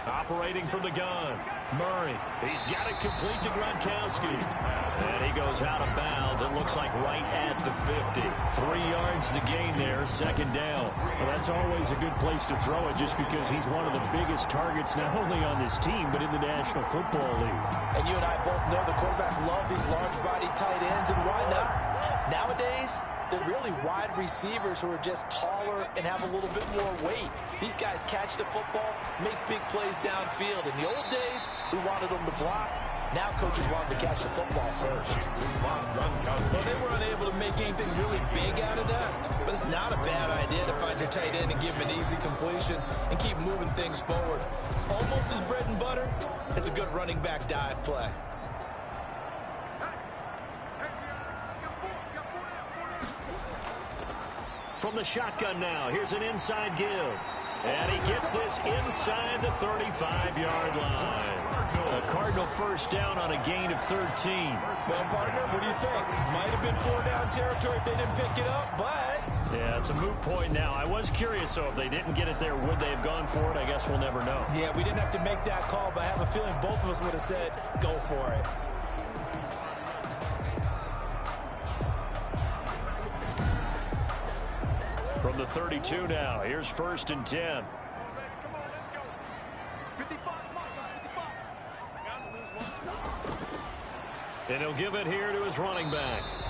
S6: Operating from the gun, Murray. He's got it complete to Gronkowski. And he goes out of bounds. It looks like right at the 50. 3 yards the gain there, 2nd down.
S9: Well, that's always a good place to throw it, just because he's one of the biggest targets not only on this team but in the National Football League.
S7: And you and I both know the quarterbacks love these large-body tight ends, and why not? Nowadays, they're really wide receivers who are just taller and have a little bit more weight. These guys catch the football, make big plays downfield. In the old days, we wanted them to block. Now coaches want them to catch the football first. Well, they were unable to make anything really big out of that, but it's not a bad idea to find your tight end and give him an easy completion and keep moving things forward. Almost his bread and butter is a good running back dive play.
S6: From the shotgun now, here's an inside give. And he gets this inside the 35-yard line. A Cardinal 1st down on a gain of 13.
S7: Well, partner, what do you think? Might have been 4-down territory if they didn't pick it up, but...
S6: Yeah, it's a moot point now. I was curious, so if they didn't get it there, would they have gone for it? I guess we'll never know.
S7: Yeah, we didn't have to make that call, but I have a feeling both of us would have said, go for it.
S6: From the 32 now, here's 1st and 10. And he'll give it here to his running back.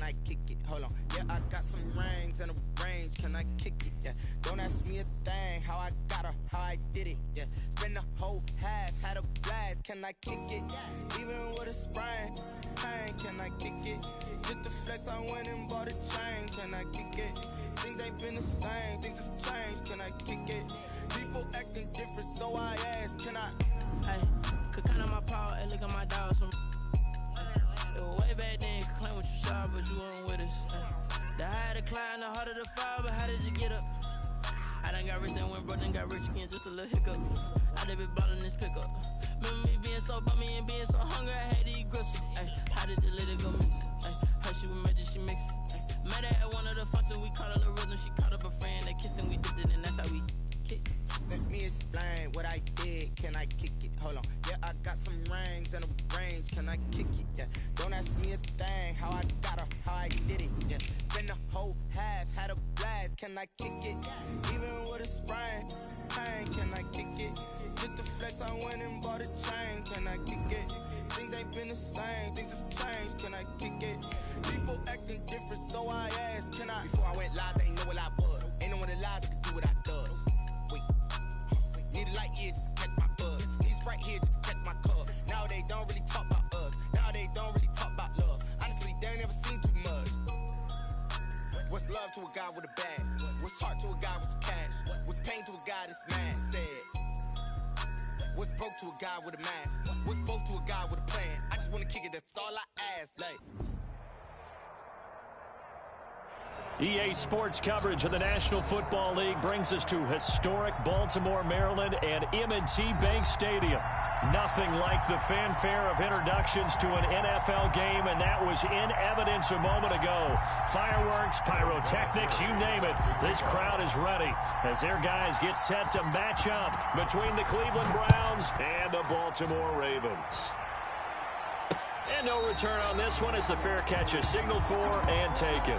S10: can I kick it? Hold on. Yeah, I got some rings and a range, can I kick it? Yeah, don't ask me a thing, how I got her, how I did it. Yeah, spend the whole half, had a blast, can I kick it? Even with a sprain, pain, can I kick it? Just to flex, I went and bought a chain, can I kick it? Things ain't been the same, things have changed, can I kick it? People acting different, so I ask, can I?
S11: Hey, could count on my power, hey, look at my dogs from. It was way back then, could claim what you saw, but you weren't with us. The higher the climb, the harder the fall, but how did you get up? I done got rich and went broke, then got rich again, just a little hiccup. I done been ballin' this pickup. Remember me being so bummy and being so hungry, I had to eat gristle. Ay, how did the lady go miss? Ay, how she was magic, she mixed. Met her at one of the functions, we caught her the rhythm, she caught up a friend, they kissed and we dipped it, and that's how we kick.
S10: Let me explain what I did, can I kick it? Hold on, yeah, I got some rings and a range, can I kick it? Yeah, don't ask me a thing, how I got her, how I did it. Yeah, spend the whole half, had a blast, can I kick it? Even with a sprain, pain, can I kick it? Just to flex, I went and bought a chain, can I kick it? Things ain't been the same, things have changed, can I kick it? People acting different, so I asked, can I? Before I went live, they ain't know what I was. Ain't no one alive that could do what I does. Wait, need a light here just to catch my buzz. Need Sprite here just to catch my cup. Now they don't really talk about us. Now they don't really talk about love. Honestly, they ain't never seen too much. What's love to a guy with a bag? What's heart to a guy with some cash? What's pain to a guy that's mad? Said. What's broke to a guy with a mask? What's broke to a guy with a plan? I just wanna kick it, that's all I ask. Like.
S9: EA Sports coverage of the National Football League brings us to historic Baltimore, Maryland, and M&T Bank Stadium. Nothing like the fanfare of introductions to an NFL game, and that was in evidence a moment ago. Fireworks, pyrotechnics, you name it. This crowd is ready as their guys get set to match up between the Cleveland Browns and the Baltimore Ravens. And no return on this one as the fair catch is signaled for and taken.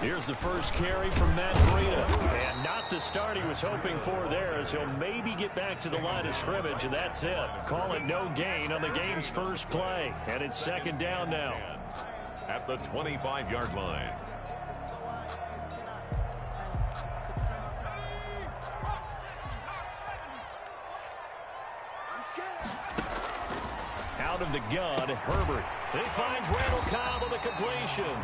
S9: Here's the first carry from Matt Breida. And not the start he was hoping for there, as he'll maybe get back to the line of scrimmage, and that's it. Call it no gain on the game's first play. And it's second down now.
S5: At the 25-yard line.
S9: Out of the gun, Herbert. He finds Randall Cobb on the completion.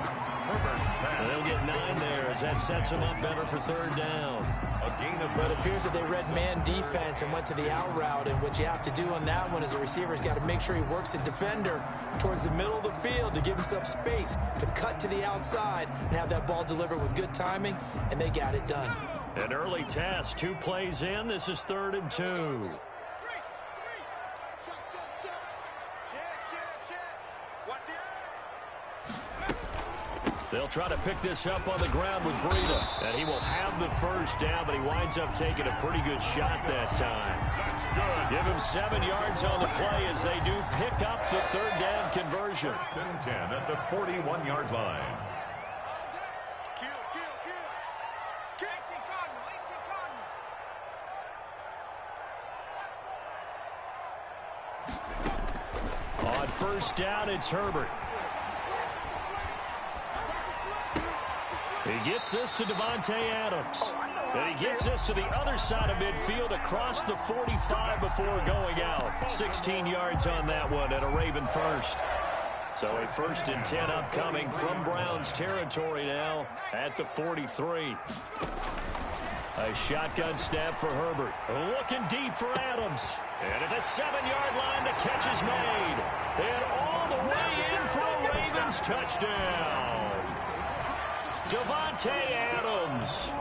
S9: Herbert. They'll get 9 there as that sets him up better for third down.
S5: A gain of
S7: But it appears that they read man defense and went to the out route. And what you have to do on that one is the receiver's got to make sure he works the defender towards the middle of the field to give himself space to cut to the outside and have that ball delivered with good timing, and they got it done.
S9: An early test, 2 plays in. This is 3rd and 2. They'll try to pick this up on the ground with Breida. And he will have the first down, but he winds up taking a pretty good shot that time.
S5: That's good.
S9: Give him 7 yards on the play as they do pick up the third down conversion.
S5: 10 at the 41-yard line.
S9: On first down, it's Herbert. He gets this to Davante Adams. And he gets this to the other side of midfield across the 45 before going out. 16 yards on that one and a Raven first. So a 1st and 10 upcoming from Browns territory now at the 43. A shotgun snap for Herbert. Looking deep for Adams. And at the 7-yard line, the catch is made. And all the way in for a Ravens touchdown. Davante Adams,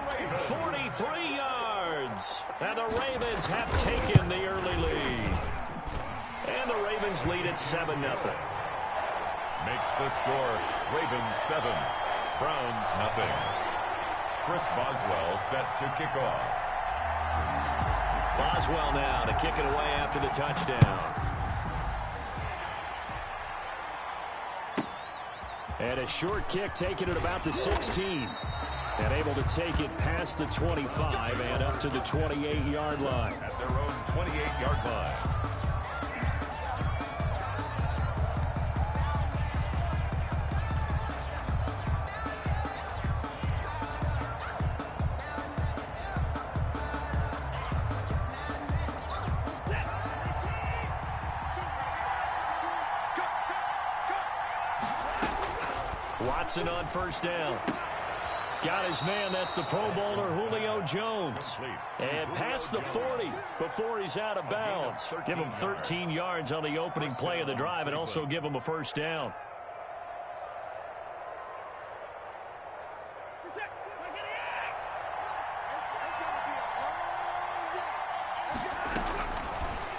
S9: 43 yards. And the Ravens have taken the early lead. And the Ravens lead at 7-0.
S5: Makes the score Ravens 7, Browns nothing. Chris Boswell set to kick off.
S9: Boswell now to kick it away after the touchdown. And a short kick taken at about the 16. And able to take it past the 25 and up to the 28-yard line.
S5: At their own 28-yard line.
S9: Watson on first down. Got his man. That's the Pro Bowler Julio Jones. And past the 40 before he's out of bounds. Give him 13 yards on the opening play of the drive and also give him a first down.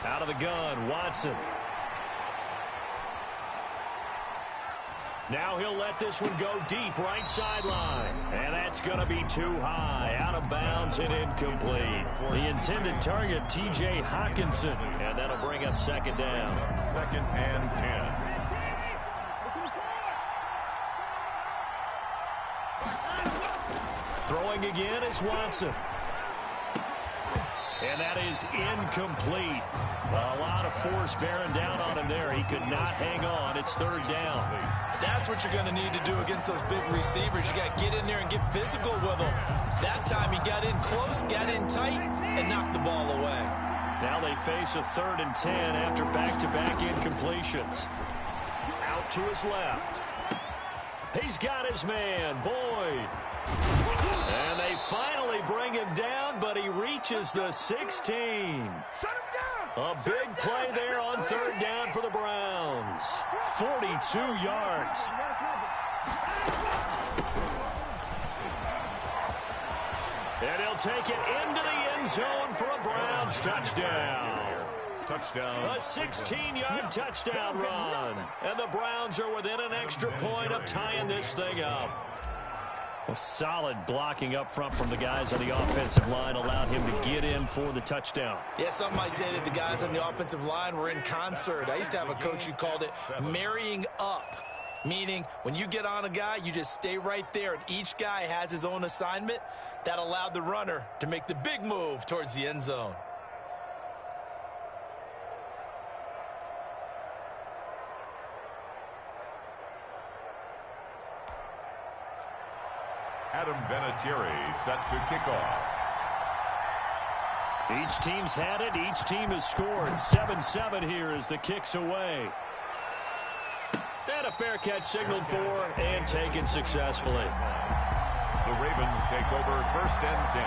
S9: Out of the gun, Watson. Now he'll let this one go deep, right sideline. And that's going to be too high. Out of bounds and incomplete. The intended target, T.J. Hockenson. And that'll bring up second down.
S5: 2nd and 10.
S9: Throwing again is Watson. And that is incomplete. A lot of force bearing down on him there. He could not hang on. It's third down.
S7: That's what you're going to need to do against those big receivers. You got to get in there and get physical with them. That time he got in close, got in tight, and knocked the ball away.
S9: Now they face a 3rd and 10 after back-to-back incompletions. Out to his left. He's got his man, Boyd. And they finally bring him down, but he reaches the 16. A big play there on 3rd down for the Browns. 42 yards. And he'll take it into the end zone for a Browns touchdown.
S5: Touchdown.
S9: A 16-yard touchdown run. And the Browns are within an extra point of tying this thing up. A solid blocking up front from the guys on the offensive line allowed him to get in for the touchdown.
S7: Yeah, some might say that the guys on the offensive line were in concert. I used to have a coach who called it marrying up, meaning when you get on a guy, you just stay right there, and each guy has his own assignment. That allowed the runner to make the big move towards the end zone.
S5: Adam Vinatieri set to kick off.
S9: Each team's had it. Each team has scored. 7-7 here as the kick's away. And a fair catch signaled for and taken successfully.
S5: The Ravens take over 1st and 10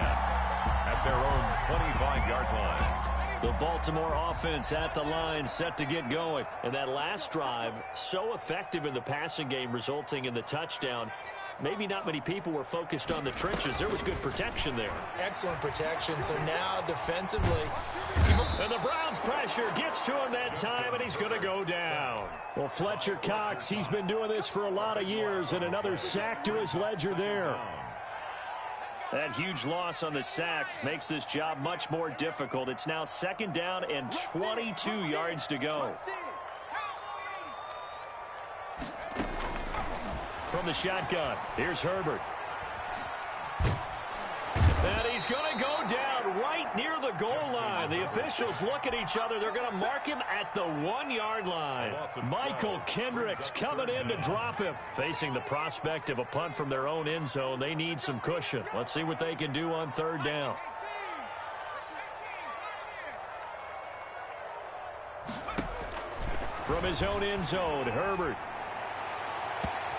S5: at their own 25-yard line.
S9: The Baltimore offense at the line set to get going. And that last drive, so effective in the passing game, resulting in the touchdown. Maybe not many people were focused on the trenches. There was good protection there.
S7: Excellent protection. So now defensively.
S9: And the Browns pressure gets to him that time, and he's going to go down. Well, Fletcher Cox, he's been doing this for a lot of years, and another sack to his ledger there. That huge loss on the sack makes this job much more difficult. It's now 2nd down and 22 yards to go. From the shotgun, here's Herbert. And he's going to go down right near the goal line. The officials look at each other. They're going to mark him at the 1-yard line. Michael Kendricks coming in to drop him. Facing the prospect of a punt from their own end zone, they need some cushion. Let's see what they can do on 3rd down. From his own end zone, Herbert.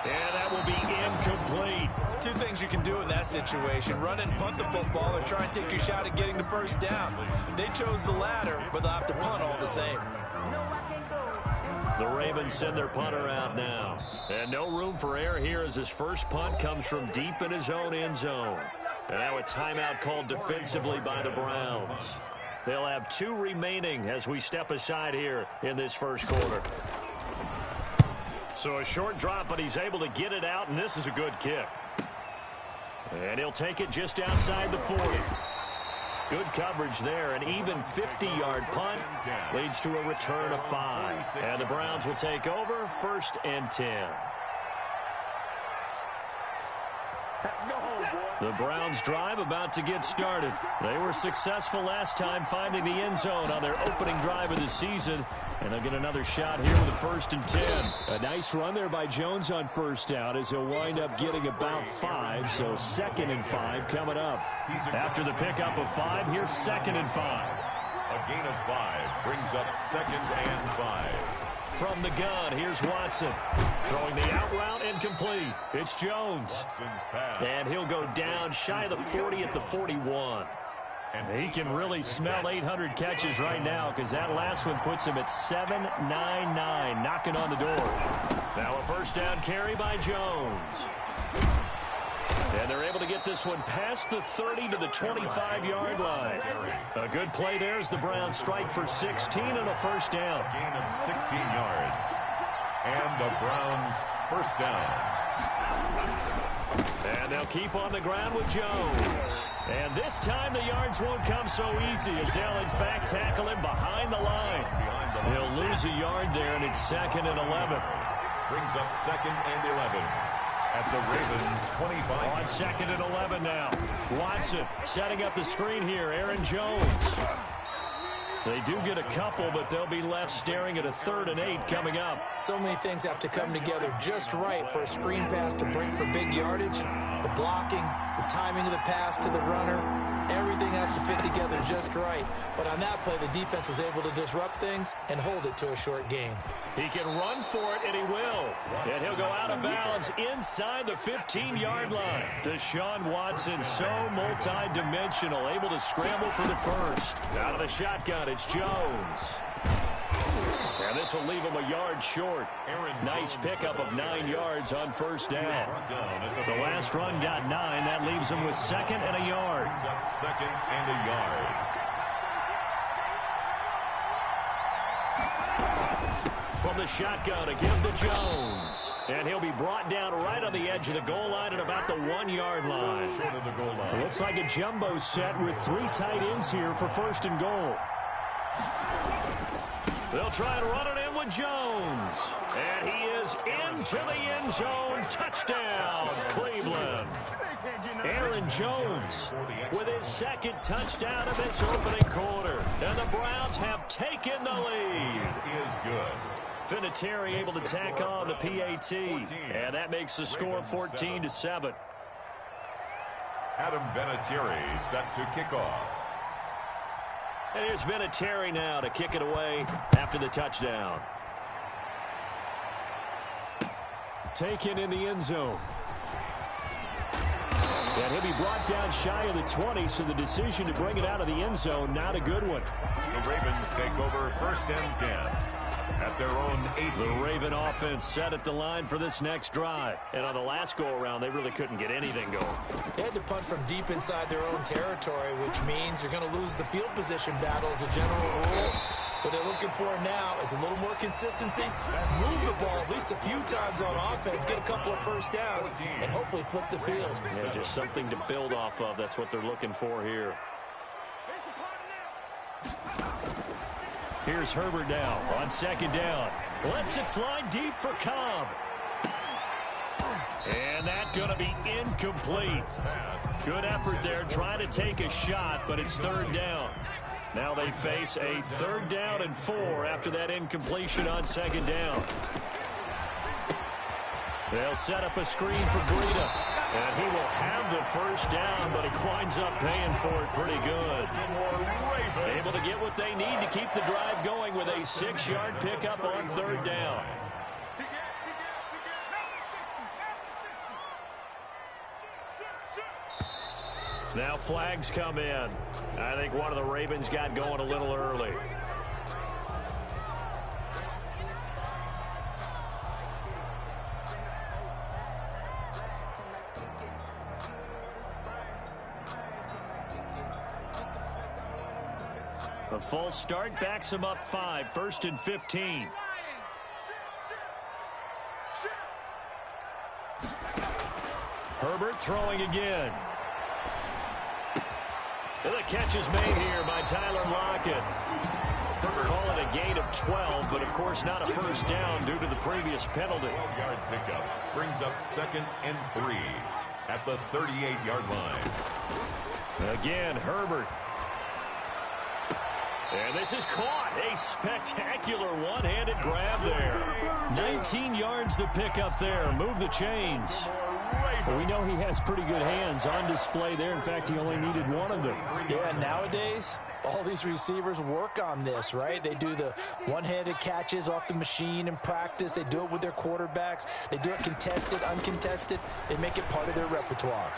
S9: And that will be incomplete.
S7: Two things you can do in that situation. Run and punt the football or try and take your shot at getting the first down. They chose the latter, but they'll have to punt all the same.
S9: The Ravens send their punter out now. And no room for error here as his first punt comes from deep in his own end zone. And now a timeout called defensively by the Browns. They'll have 2 remaining as we step aside here in this first quarter. So a short drop, but he's able to get it out, and this is a good kick. And he'll take it just outside the 40. Good coverage there. An even 50-yard punt leads to a return of 5. And the Browns will take over 1st and 10. The Browns drive about to get started. They were successful last time finding the end zone on their opening drive of the season. And they'll get another shot here with a 1st and 10.
S6: A nice run there by Jones on 1st down as he'll wind up getting about 5. So 2nd and 5 coming up.
S9: After the pickup of 5, here's 2nd and 5.
S5: A gain of 5 brings up 2nd and 5.
S9: From the gun, here's Watson. Throwing the out route incomplete. It's Jones. And he'll go down shy of the 40 at the 41.
S6: And he can really smell 800 catches right now because that last one puts him at 799, knocking on the door.
S9: Now a 1st down carry by Jones. And they're able to get this one past the 30 to the 25-yard line. A good play there as the Browns strike for 16 and a 1st down.
S5: A gain of 16 yards. And the Browns 1st down.
S9: And they'll keep on the ground with Jones. And this time the yards won't come so easy as they'll in fact tackle him behind the line. He'll lose a yard there, and it's 2nd and 11.
S5: Brings up 2nd and 11. At the Ravens 25.
S9: On 2nd and 11 now. Watson setting up the screen here. Aaron Jones. They do get a couple, but they'll be left staring at a 3rd and 8 coming up.
S7: So many things have to come together just right for a screen pass to break for big yardage. The blocking, the timing of the pass to the runner, everything has to fit together just right. But on that play, the defense was able to disrupt things and hold it to a short gain.
S9: He can run for it, and he will. And he'll go out of bounds inside the 15-yard line. Deshaun Watson, so multi-dimensional, able to scramble for the 1st. Out of the shotgun, it's Jones. And this will leave him a yard short. Nice pickup of 9 yards on 1st down. The last run got 9. That leaves him with 2nd and a yard.
S5: 2nd and a yard.
S9: From the shotgun, a give to Jones. And he'll be brought down right on the edge of the goal line at about the 1-yard line.
S5: Short of the goal line.
S6: Looks like a jumbo set with 3 tight ends here for 1st and goal.
S9: They'll try and run it in with Jones. And he is into the end zone. Touchdown, Cleveland. Aaron Jones with his 2nd touchdown of this opening quarter. And the Browns have taken the lead.
S5: Is good.
S9: Vinatieri able to tack on the PAT. And that makes the score 14-7.
S5: Adam Vinatieri set to kick off.
S9: And here's Vinatieri now to kick it away after the touchdown.
S6: Taken in the end zone. And he'll be brought down shy of the 20, so the decision to bring it out of the end zone, not a good one.
S5: The Ravens take over 1st and 10 at their own 18.
S9: The Raven offense set at the line for this next drive. And on the last go-around, they really couldn't get anything going.
S7: They had to punt from deep inside their own territory, which means you're going to lose the field position battle as a general rule. What they're looking for now is a little more consistency, move the ball at least a few times on offense, get a couple of 1st downs, and hopefully flip the field.
S9: Yeah, just something to build off of. That's what they're looking for here. Here's Herbert now on 2nd down. Lets it fly deep for Cobb. And that's going to be incomplete. Good effort there, trying to take a shot, but it's 3rd down. Now they face a 3rd down and 4 after that incompletion on 2nd down. They'll set up a screen for Breida. And he will have the 1st down, but he winds up paying for it pretty good. Able to get what they need to keep the drive going with a 6-yard pickup on 3rd down. Now flags come in. I think one of the Ravens got going a little early.
S6: A false start backs him up 5, 1st and 15. Herbert throwing again. And the catch is made here by Tyler Lockett. Call it a gain of 12, but of course not a first down due to the previous penalty.
S5: 12-yard pickup brings up 2nd and 3 at the 38-yard line.
S6: Again, Herbert. And this is caught. A spectacular one-handed grab there. 19 yards to pick up there. Move the chains.
S9: Well, we know he has pretty good hands on display there. In fact, he only needed one of them.
S7: Yeah, nowadays, all these receivers work on this, right? They do the one-handed catches off the machine in practice. They do it with their quarterbacks. They do it contested, uncontested. They make it part of their repertoire.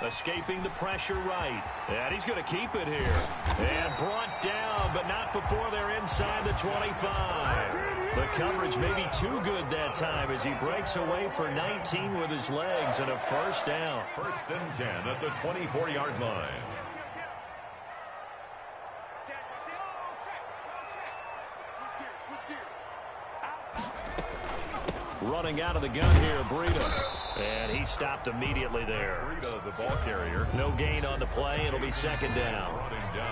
S6: Escaping the pressure right. And he's going to keep it here. And brought down, but not before they're inside the 25. The coverage may be too good that time as he breaks away for 19 with his legs and a first down.
S5: 1st and 10 at the 24-yard line.
S6: Running out of the gun here, Breida. And he stopped immediately there.
S5: Breida, the ball carrier.
S6: No gain on the play. It'll be 2nd down.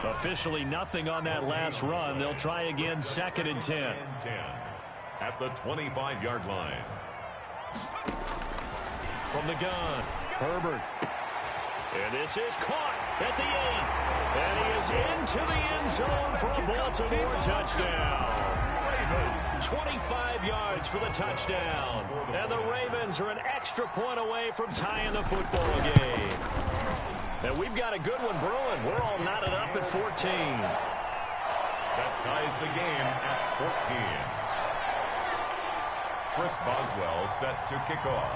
S6: Officially nothing on that last run. They'll try again, 2nd and 10.
S5: At the 25-yard line.
S6: From the gun, Herbert. And this is caught at the 8. And he is into the end zone for a Baltimore touchdown. 25 yards for the touchdown. And the Ravens are an extra point away from tying the football game. And we've got a good one brewing. We're all knotted up at 14.
S5: That ties the game at 14. Chris Boswell set to kick off.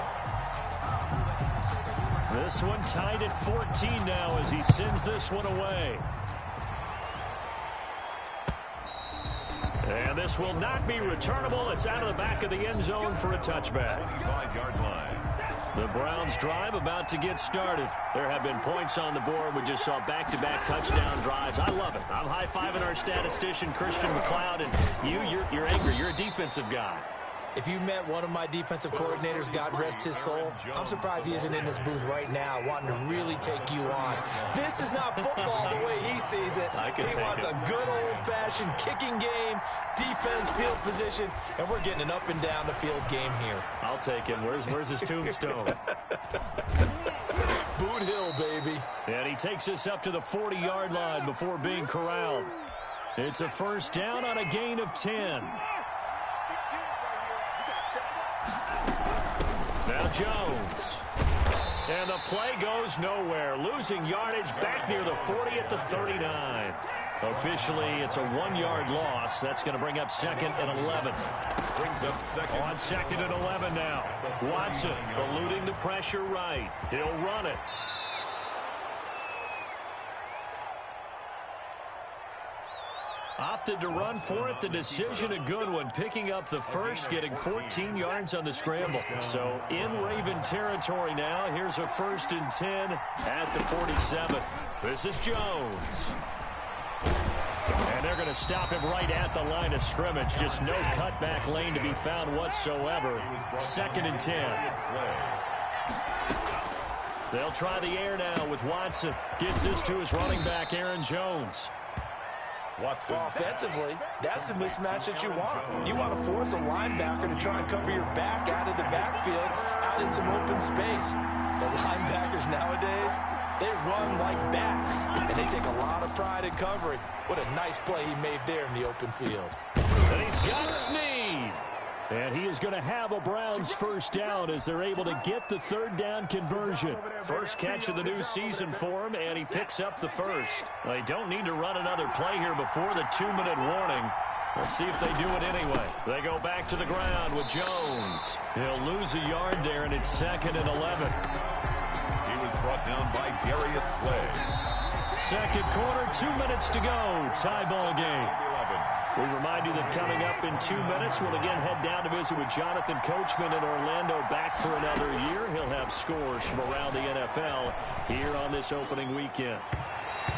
S6: This one tied at 14 now as he sends this one away. And this will not be returnable. It's out of the back of the end zone for a touchback.
S5: 25-yard line.
S6: The Browns drive about to get started. There have been points on the board. We just saw back-to-back touchdown drives. I love it. I'm high-fiving our statistician, Christian McLeod, and you're angry. You're a defensive guy.
S7: If you met one of my defensive coordinators, God rest his soul, I'm surprised he isn't in this booth right now wanting to really take you on. This is not football the way he sees it. He wants a good old-fashioned kicking game, defense, field position, and we're getting an up-and-down-the-field game here.
S6: I'll take him. Where's his tombstone?
S7: Boot Hill, baby.
S6: And he takes us up to the 40-yard line before being corralled. It's a first down on a gain of 10. Now Jones. And the play goes nowhere. Losing yardage back near the 40 at the 39. Officially, it's a 1-yard loss. That's going to bring up 2nd and 11.
S5: Brings up 2nd.
S6: On 2nd and 11 now. Watson eluding the pressure right. He'll run it. Opted to run for it. The decision a good one. Picking up the first, getting 14 yards on the scramble. So in Raven territory now. Here's a 1st and 10 at the 47. This is Jones. And they're going to stop him right at the line of scrimmage. Just no cutback lane to be found whatsoever. 2nd and 10. They'll try the air now with Watson. Gets this to his running back, Aaron Jones.
S5: Watson.
S7: Well, offensively, that's the mismatch that you want. You want to force a linebacker to try and cover your back out of the backfield, out in some open space. The linebackers nowadays, they run like backs, and they take a lot of pride in covering. What a nice play he made there in the open field.
S6: And he's got Snead. And he is going to have a Browns first down as they're able to get the 3rd down conversion. First catch of the new season for him, and he picks up the first. They don't need to run another play here before the 2-minute warning. Let's see if they do it anyway. They go back to the ground with Jones. He'll lose a yard there, and it's 2nd and 11.
S5: He was brought down by Darius Slay.
S6: Second quarter, 2 minutes to go. Tie ball game. We remind you that coming up in 2 minutes, we'll again head down to visit with Jonathan Coachman in Orlando, back for another year. He'll have scores from around the NFL here on this opening weekend.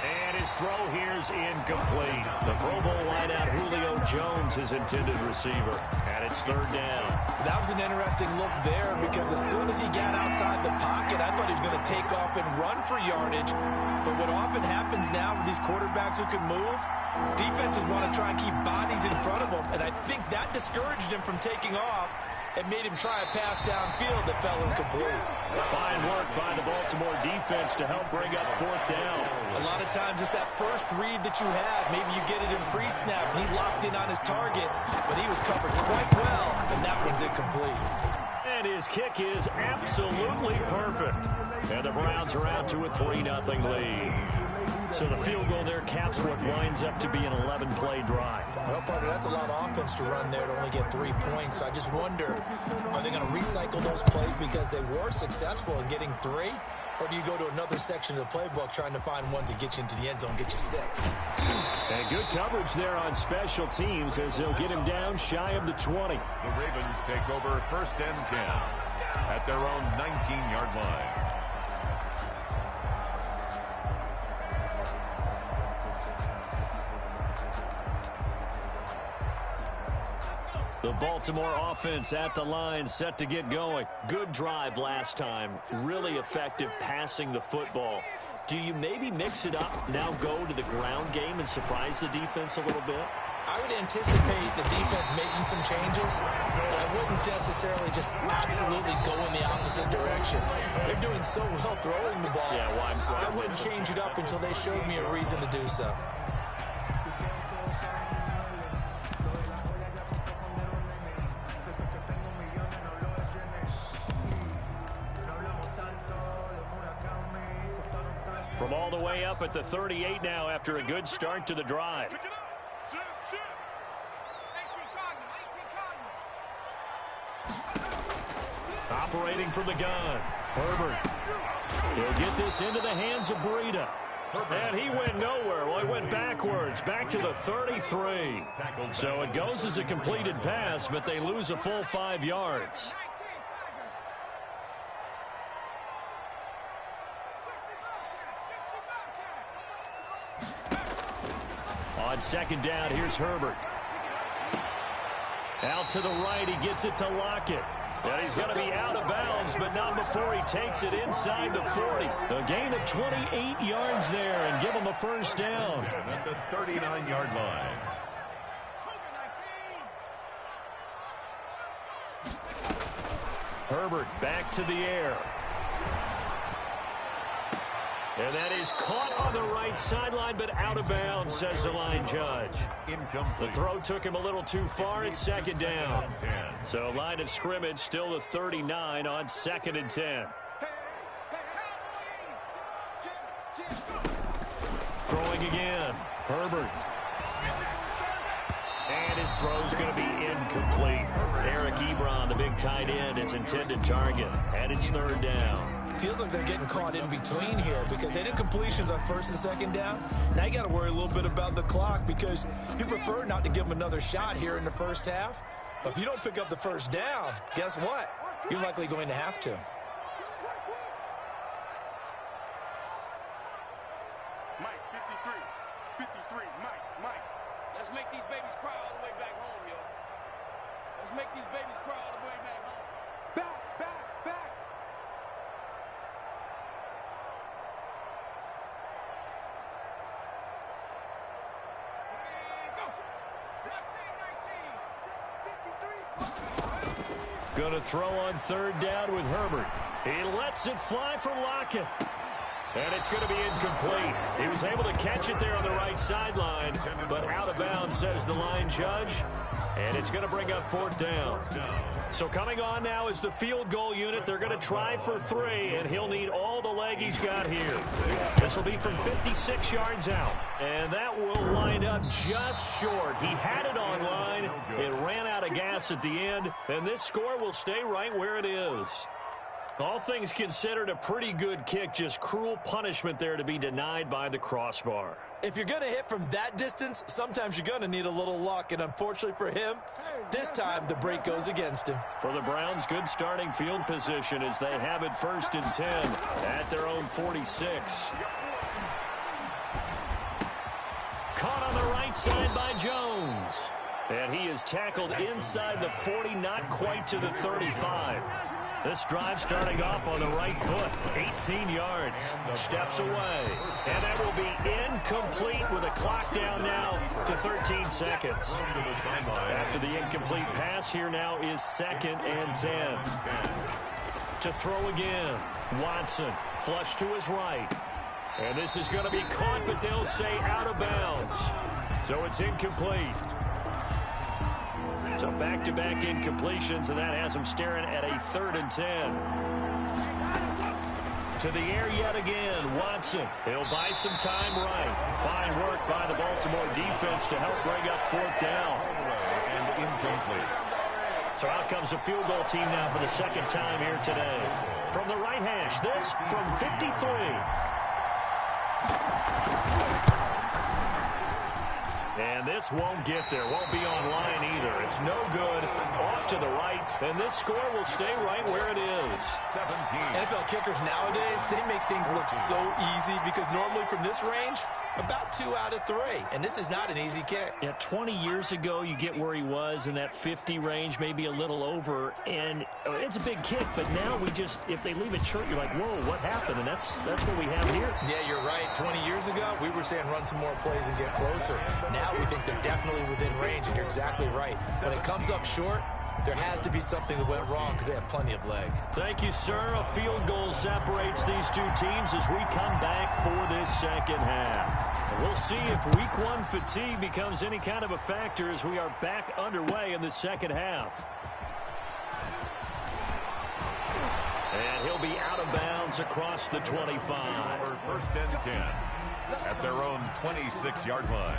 S6: And
S9: And his throw here's incomplete. The Pro Bowl wideout Julio Jones is intended receiver. And it's third down.
S7: That was an interesting look there because as soon as he got outside the pocket, I thought he was going to take off and run for yardage. But what often happens now with these quarterbacks who can move, defenses want to try and keep bodies in front of them. And I think that discouraged him from taking off and made him try a pass downfield that fell incomplete.
S9: Fine work by the Baltimore defense to help bring up fourth down.
S7: A lot of times it's that first read that you have. Maybe you get it in pre-snap. He locked in on his target, but he was covered quite well, and that one's incomplete.
S9: And his kick is absolutely perfect. And the Browns are out to a 3-0 lead. So the field goal there caps what winds up to be an 11-play drive.
S7: Well, partner, that's a lot of offense to run there to only get 3 points. So I just wonder, are they going to recycle those plays because they were successful in getting 3? Or do you go to another section of the playbook trying to find ones that get you into the end zone, get you 6?
S9: And good coverage there on special teams as they'll get him down shy of the 20.
S5: The Ravens take over 1st and 10 at their own 19-yard line.
S9: The Baltimore offense at the line, set to get going. Good drive last time. Really effective passing the football. Do you maybe mix it up, now go to the ground game and surprise the defense a little bit?
S7: I would anticipate the defense making some changes, but I wouldn't necessarily just absolutely go in the opposite direction. They're doing so well throwing the ball.
S9: Yeah, well,
S7: I wouldn't change it up until they showed me a reason to do so.
S9: From all the way up at the 38 now after a good start to the drive. Operating from the gun. Herbert. He'll get this into the hands of Breida. And he went nowhere. Well, he went backwards, back to the 33. So it goes as a completed pass, but they lose a full 5 yards. On second down, here's Herbert. Out to the right, he gets it to Lockett. And he's going to be out of bounds, but not before he takes it inside the 40. A gain of 28 yards there and give him a first down.
S5: At the 39-yard line.
S9: Herbert back to the air. And that is caught on the right sideline, but out of bounds, says the line judge.
S5: Incomplete.
S9: The throw took him a little too far. It's second down. So line of scrimmage still the 39 on 2nd and 10. Throwing again. Herbert. And his throw's going to be incomplete. Eric Ebron, the big tight end, his intended target. And it's third down.
S7: Feels like they're getting caught in between here because they did completions on 1st and 2nd down. Now you got to worry a little bit about the clock because you prefer not to give them another shot here in the first half. But if you don't pick up the first down, guess what? You're likely going to have to.
S12: Mike, 53, Mike. Let's make these babies cry all the way back home, yo. Let's make these babies cry all the way back home. Back.
S9: Going to throw on third down with Herbert. He lets it fly for Lockett. And it's going to be incomplete. He was able to catch it there on the right sideline, but out of bounds, says the line judge. And it's going to bring up fourth down. So coming on now is the field goal unit. They're going to try for 3, and he'll need all the leg he's got here. This will be from 56 yards out. And that will line up just short. He had it on line. It ran out of gas at the end, and this score will stay right where it is. All things considered, a pretty good kick, just cruel punishment there to be denied by the crossbar.
S7: If you're going to hit from that distance, sometimes you're going to need a little luck, and unfortunately for him, this time the break goes against him.
S9: For the Browns, good starting field position as they have it 1st and 10 at their own 46. right side by Jones. And he is tackled inside the 40, not quite to the 35. This drive starting off on the right foot. 18 yards. Steps away. And that will be incomplete with a clock down now to 13 seconds. After the incomplete pass, here now is 2nd and 10. To throw again. Watson, flush to his right. And this is going to be caught, but they'll say out of bounds. So it's incomplete. So back-to-back incompletions, and that has him staring at a 3rd and 10. To the air yet again, Watson. He'll buy some time right. Fine work by the Baltimore defense to help bring up 4th down.
S5: And incomplete.
S9: So out comes a field goal team now for the 2nd time here today. From the right hash, this from 53. And this won't get there. Won't be online either. It's no good. Off to the right. And this score will stay right where it is.
S5: 17.
S7: NFL kickers nowadays, they make things look so easy because normally from this range, about 2 out of 3. And this is not an easy kick.
S9: Yeah, 20 years ago, you get where he was in that 50 range, maybe a little over. And it's a big kick, but now we just, if they leave it short, you're like, whoa, what happened? And that's what we have here.
S7: Yeah, you're right. 20 years ago, we were saying run some more plays and get closer. Now we think they're definitely within range, and you're exactly right. When it comes up short, there has to be something that went wrong because they have plenty of leg.
S9: Thank you, sir. A field goal separates these two teams as we come back for this 2nd half. And we'll see if week 1 fatigue becomes any kind of a factor as we are back underway in the 2nd half. And he'll be out of bounds across the 25.
S5: For 1st and 10 at their own 26-yard line.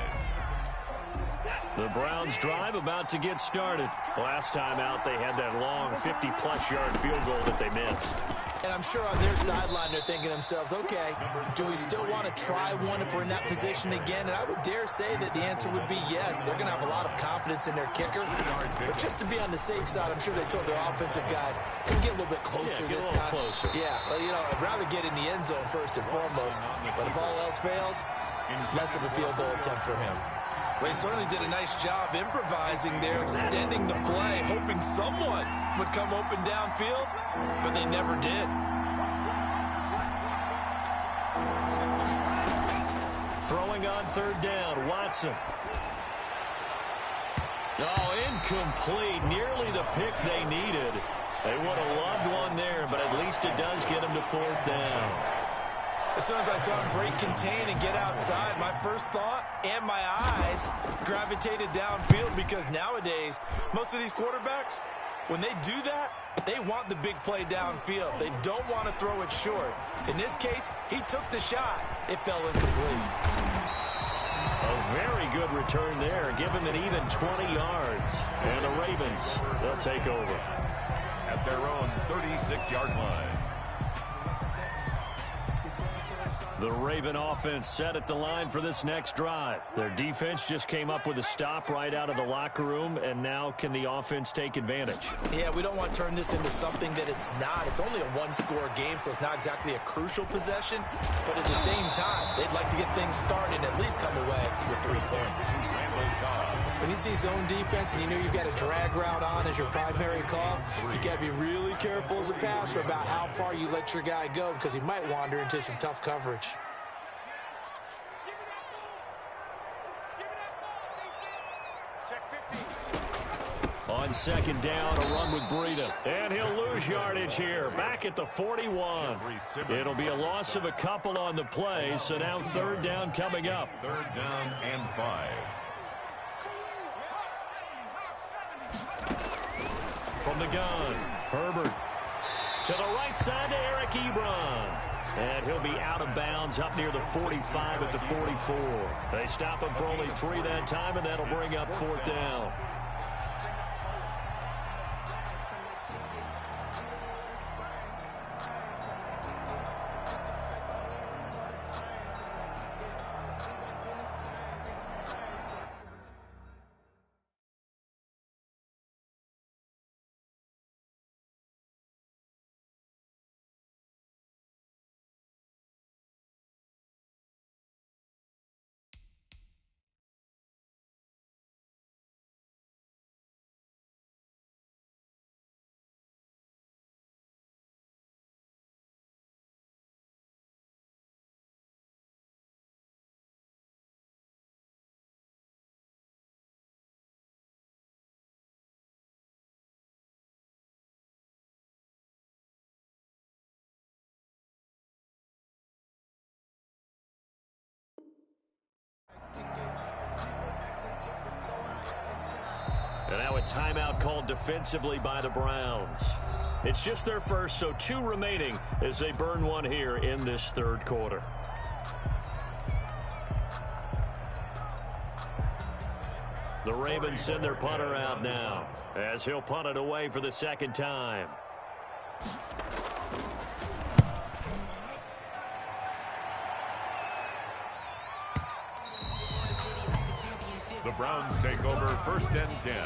S9: The Browns drive about to get started. Last time out, they had that long 50-plus yard field goal that they missed.
S7: And I'm sure on their sideline they're thinking to themselves, okay, do we still want to try one if we're in that position again? And I would dare say that the answer would be yes. They're going to have a lot of confidence in their kicker. But just to be on the safe side, I'm sure they told their offensive guys, can get a little bit closer this time.
S9: Closer.
S7: Yeah, well, you know, I'd rather get in the end zone first and foremost. But if all else fails, less of a field goal attempt for him. Well, he certainly did a nice job improvising there, extending the play, hoping someone would come open downfield, but they never did.
S9: Throwing on 3rd down, Watson. Oh, incomplete. Nearly the pick they needed. They would have loved one there, but at least it does get them to 4th down.
S7: As soon as I saw him break contain and get outside, my first thought and my eyes gravitated downfield because nowadays, most of these quarterbacks, when they do that, they want the big play downfield. They don't want to throw it short. In this case, he took the shot. It fell incomplete.
S9: A very good return there. Give him an even 20 yards. And the Ravens, they'll take over.
S5: At their own 36-yard line.
S9: The Raven offense set at the line for this next drive. Their defense just came up with a stop right out of the locker room, and now can the offense take advantage?
S7: Yeah, we don't want to turn this into something that it's not. It's only a one-score game, so it's not exactly a crucial possession. But at the same time, they'd like to get things started and at least come away with 3 points. When you see zone defense and you know you've got a drag route on as your primary call, you got to be really careful as a passer about how far you let your guy go because he might wander into some tough coverage.
S9: On 2nd down, a run with Breida. And he'll lose yardage here. Back at the 41. It'll be a loss of a couple on the play, so now 3rd down coming up.
S5: 3rd down and 5.
S9: From the gun, Herbert. To the right side to Eric Ebron. And he'll be out of bounds up near the 45 at the 44. They stop him for only 3 that time, and that'll bring up 4th down. timeout called defensively by the Browns. It's just their first, so 2 remaining as they burn one here in this third quarter. The Ravens send their punter out now as he'll punt it away for the second time.
S5: The Browns take over 1st and 10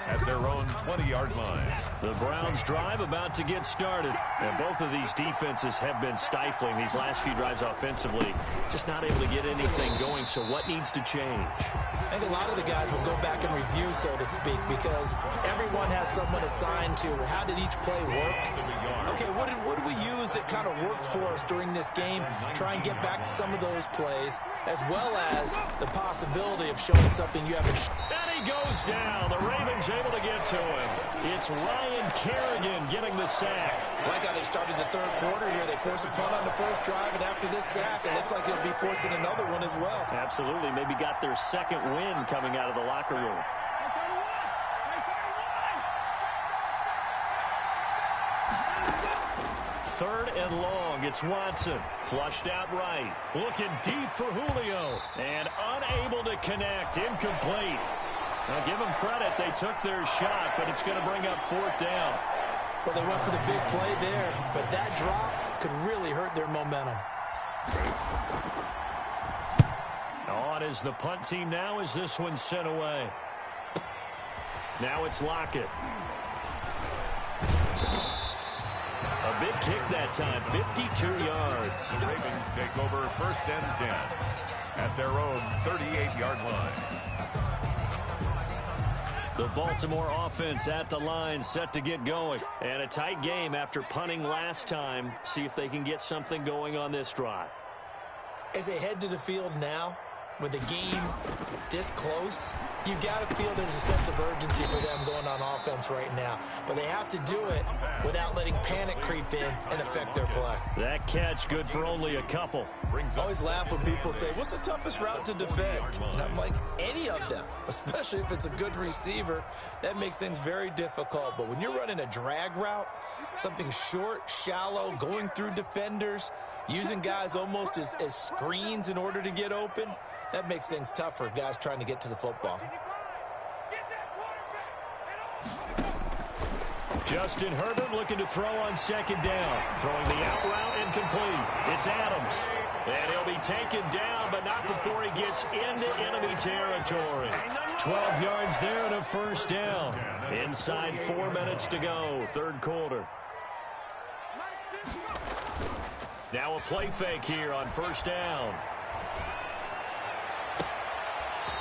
S5: at their own 20-yard line.
S9: The Browns drive about to get started. And both of these defenses have been stifling these last few drives offensively. Just not able to get anything going, so what needs to change?
S7: I think a lot of the guys will go back and review, so to speak, because everyone has someone assigned to how did each play work. Okay, what did we use that kind of worked for us during this game? Try and get back to some of those plays, as well as the possibility of showing something you haven't shown.
S9: And he goes down. The Ravens able to get to him. It's Ryan Kerrigan getting the sack.
S7: Like how they started the third quarter here. They force a punt on the first drive, and after this sack, it looks like they'll be forcing another one as well.
S9: Absolutely. Maybe got their second win coming out of the locker room. Third and long. It's Watson. Flushed out right. Looking deep for Julio. And unable to connect. Incomplete. Now give them credit. They took their shot, but it's going to bring up 4th down.
S7: Well, they went for the big play there, but that drop could really hurt their momentum.
S9: On is the punt team now as this one's sent away. Now it's Lockett. A big kick that time, 52 yards.
S5: The Ravens take over 1st and 10 at their own 38-yard line.
S9: The Baltimore offense at the line, set to get going. And a tight game after punting last time. See if they can get something going on this drive.
S7: As they head to the field now, with the game this close, you've got to feel there's a sense of urgency for them going on offense right now. But they have to do it without letting panic creep in and affect their play.
S9: That catch good for only a couple.
S7: I always laugh when people say, what's the toughest route to defend? And I'm like, any of them, especially if it's a good receiver. That makes things very difficult. But when you're running a drag route, something short, shallow, going through defenders, using guys almost as screens in order to get open, that makes things tough for guys trying to get to the football.
S9: Justin Herbert looking to throw on second down. Throwing the out route incomplete. It's Adams. And he'll be taken down, but not before he gets into enemy territory. 12 yards there and a 1st down. Inside 4 minutes to go, third quarter. Now a play fake here on 1st down.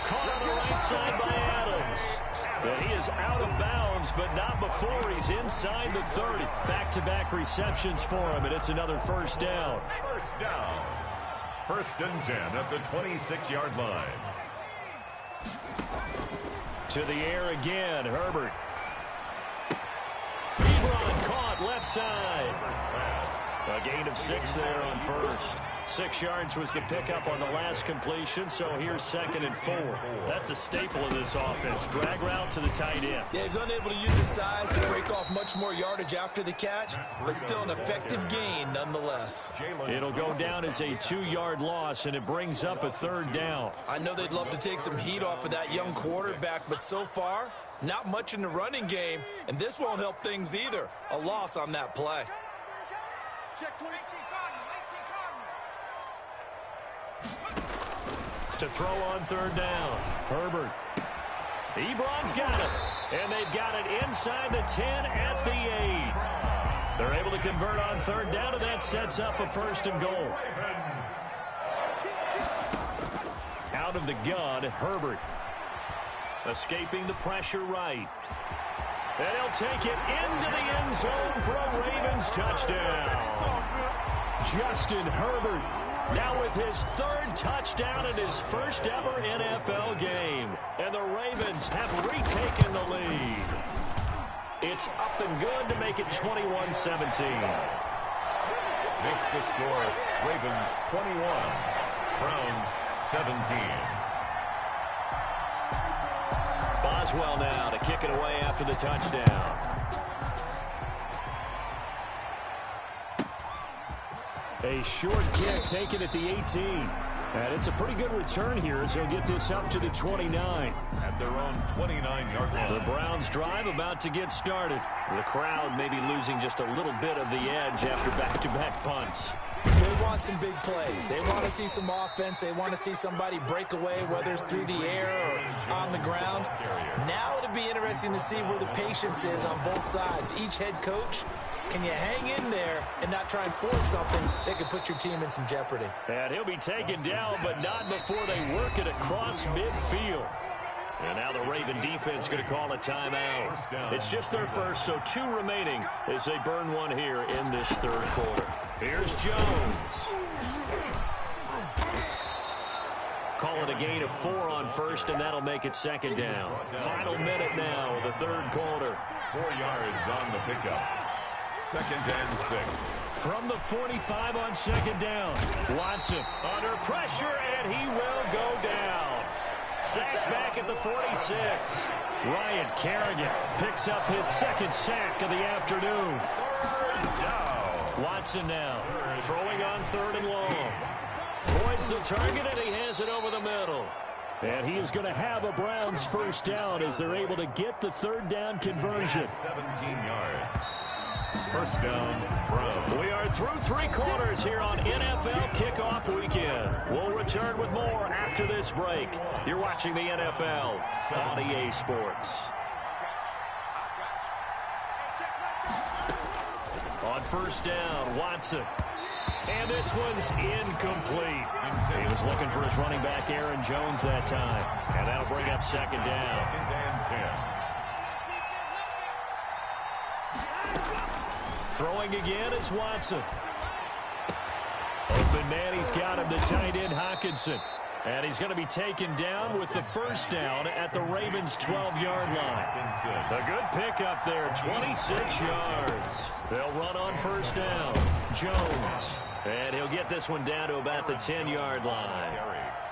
S9: Caught on the right side by Adams. And he is out of bounds, but not before he's inside the 30. Back-to-back receptions for him, and it's another 1st down.
S5: 1st down. 1st and 10 at the 26-yard line.
S9: To the air again, Herbert. Ebron caught left side. A gain of 6 there on 1st. 6 yards was the pickup on the last completion, so here's 2nd and 4. That's a staple of this offense. Drag route to the tight end.
S7: Yeah, he's unable to use his size to break off much more yardage after the catch, but still an effective gain nonetheless.
S9: It'll go down as a 2-yard loss, and it brings up a 3rd down.
S7: I know they'd love to take some heat off of that young quarterback, but so far, not much in the running game, and this won't help things either. A loss on that play.
S12: Check 20.
S9: To throw on 3rd down. Herbert. Ebron's got it. And they've got it inside the 10 at the 8. They're able to convert on 3rd down, and that sets up a 1st and goal. Out of the gun, Herbert. Escaping the pressure right. And he'll take it into the end zone for a Ravens touchdown. Justin Herbert now with his 3rd touchdown in his first ever NFL game. And the Ravens have retaken the lead. It's up and good to make it 21-17.
S5: Makes the score Ravens 21, Browns 17.
S9: Boswell now to kick it away after the touchdown. A short kick taken at the 18. And it's a pretty good return here as he'll get this up to the 29.
S5: At their own 29-yard line.
S9: The Browns drive about to get started. The crowd maybe losing just a little bit of the edge after back-to-back punts.
S7: They want some big plays. They want to see some offense. They want to see somebody break away, whether it's through the air or on the ground. Now it'll be interesting to see where the patience is on both sides. Each head coach, can you hang in there and not try and force something that could put your team in some jeopardy?
S9: And he'll be taken down, but not before they work it across midfield. And now the Raven defense going to call a timeout. It's just their first, so 2 remaining as they burn one here in this third quarter. Here's Jones. Call it a gain of 4 on first, and that'll make it second down. Final minute now of the third quarter.
S5: 4 yards on the pickup. Second and 6.
S6: From the 45 on second down. Watson under pressure, and he will go down. Sacked back at the 46. Ryan Kerrigan picks up his second sack of the afternoon. Watson now throwing on 3rd and long. Points the target, and he has it over the middle. And he is going to have a Browns first down as they're able to get the 3rd down conversion.
S5: 17 yards. First down, Browns.
S9: We are through 3 quarters here on NFL Kickoff Weekend. We'll return with more after this break. You're watching the NFL on EA Sports. On first down, Watson. And this one's incomplete. He was looking for his running back, Aaron Jones, that time. And that'll bring up second down.
S5: Second and 10.
S9: Throwing again is Watson. Open man, he's got him, the tight end Hockenson. And he's going to be taken down with the first down at the Ravens' 12-yard line. A good pickup there, 26 yards. They'll run on first down. Jones. And he'll get this one down to about the 10-yard line.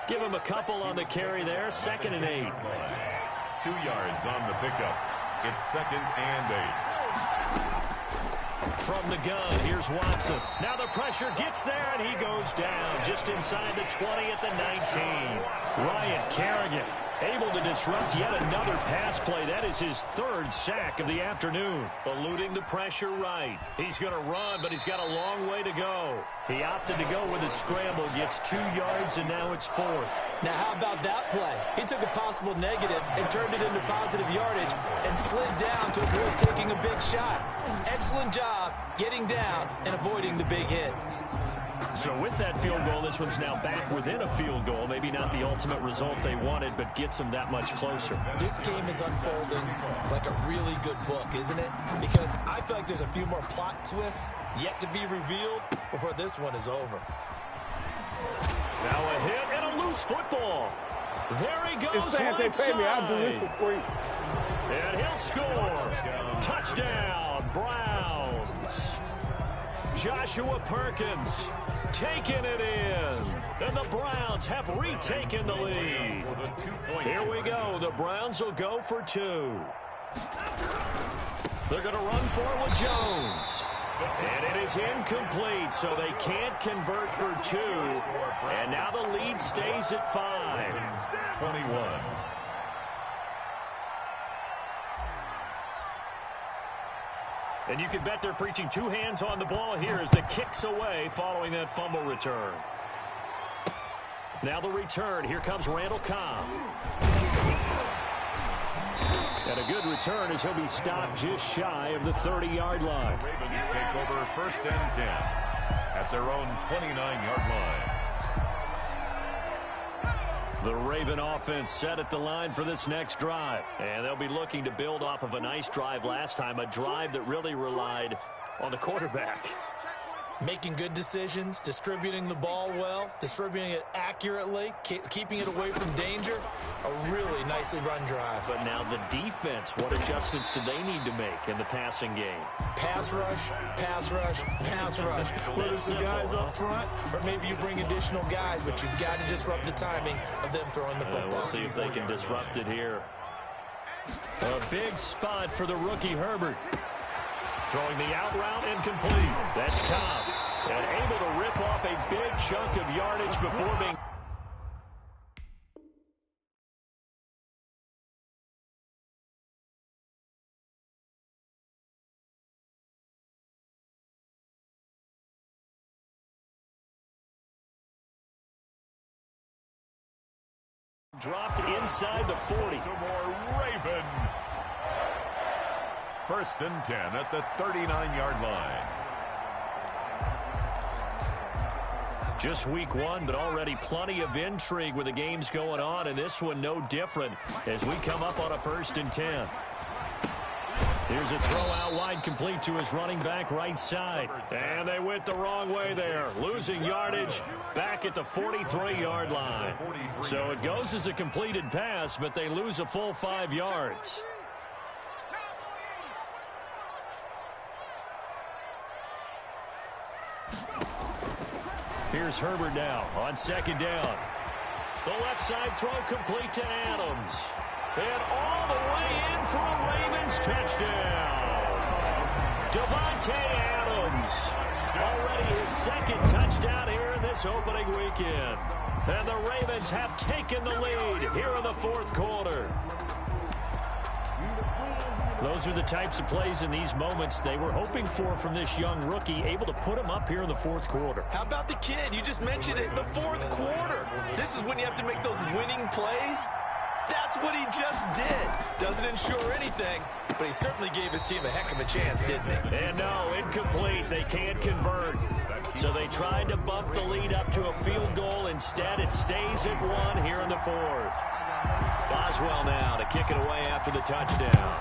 S9: Give him a couple on the carry there, 2nd and 8.
S5: 2 yards on the pickup. It's 2nd and 8.
S9: From the gun, here's Watson. Now the pressure gets there, and he goes down just inside the 20 at the 19. Ryan Kerrigan able to disrupt yet another pass play. That is his 3rd sack of the afternoon. Eluding the pressure right. He's going to run, but he's got a long way to go. He opted to go with a scramble, gets 2 yards, and now it's 4th.
S7: Now how about that play? He took a possible negative and turned it into positive yardage and slid down to avoid taking a big shot. Excellent job getting down and avoiding the big hit.
S9: So with that field goal, this one's now back within a field goal. Maybe not the ultimate result they wanted, but gets them that much closer.
S7: This game is unfolding like a really good book, isn't it? Because I feel like there's a few more plot twists yet to be revealed before this one is over.
S9: Now a hit and a loose football. There he goes.
S13: It's sad they pay me. I'll do this for free.
S9: And he'll score. Touchdown, Browns. Joshua Perkins taking it in. And the Browns have retaken the lead. Here we go. The Browns will go for 2. They're going to run for it with Jones. And it is incomplete, so they can't convert for 2. And now the lead stays at 5.
S5: 21.
S9: And you can bet they're preaching 2 hands on the ball here as the kick's away following that fumble return. Now the return. Here comes Randall Cobb. And a good return as he'll be stopped just shy of the 30-yard line.
S5: The Ravens take over 1st and 10 at their own 29-yard line.
S9: The Raven offense set at the line for this next drive. And they'll be looking to build off of a nice drive last time, a drive that really relied on the quarterback.
S7: Making good decisions, distributing the ball well, distributing it accurately, keeping it away from danger. A really nicely run drive.
S9: But now the defense, what adjustments do they need to make in the passing game?
S7: Pass rush, pass rush, pass rush. Whether it's the guys up front or maybe you bring additional guys, but you've got to disrupt the timing of them throwing the football.
S9: We'll see if they can disrupt it here.
S6: A big spot for the rookie Herbert. Throwing the out route incomplete. That's Cobb. And able to rip off a big chunk of yardage before being... Dropped inside the 40.
S5: Baltimore Raven. 1st and 10 at the 39-yard line.
S6: Just week 1, but already plenty of intrigue with the games going on, and this one no different as we come up on a 1st and 10. Here's a throw out wide, complete to his running back right side. And they went the wrong way there, losing yardage back at the 43-yard line. So it goes as a completed pass, but they lose a full 5 yards. Here's Herbert now on 2nd down. The left side throw complete to Adams. And all the way in for a Ravens touchdown. Davante Adams. Already his 2nd touchdown here in this opening weekend. And the Ravens have taken the lead here in the 4th quarter. Those are the types of plays in these moments they were hoping for from this young rookie, able to put him up here in the 4th quarter.
S7: How about the kid? You just mentioned it, the 4th quarter. This is when you have to make those winning plays. That's what he just did. Doesn't ensure anything, but he certainly gave his team a heck of a chance, didn't he?
S6: And no, incomplete. They can't convert. So they tried to bump the lead up to a field goal. Instead, it stays at 1 here in the 4th. Boswell now to kick it away after the touchdown.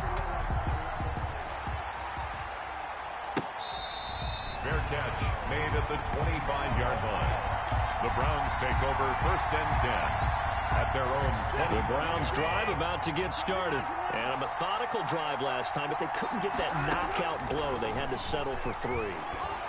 S5: Fair catch made at the 25-yard line. The Browns take over 1st and 10. At their own 20.
S6: The Browns drive about to get started. And a methodical drive last time, but they couldn't get that knockout blow. They had to settle for 3.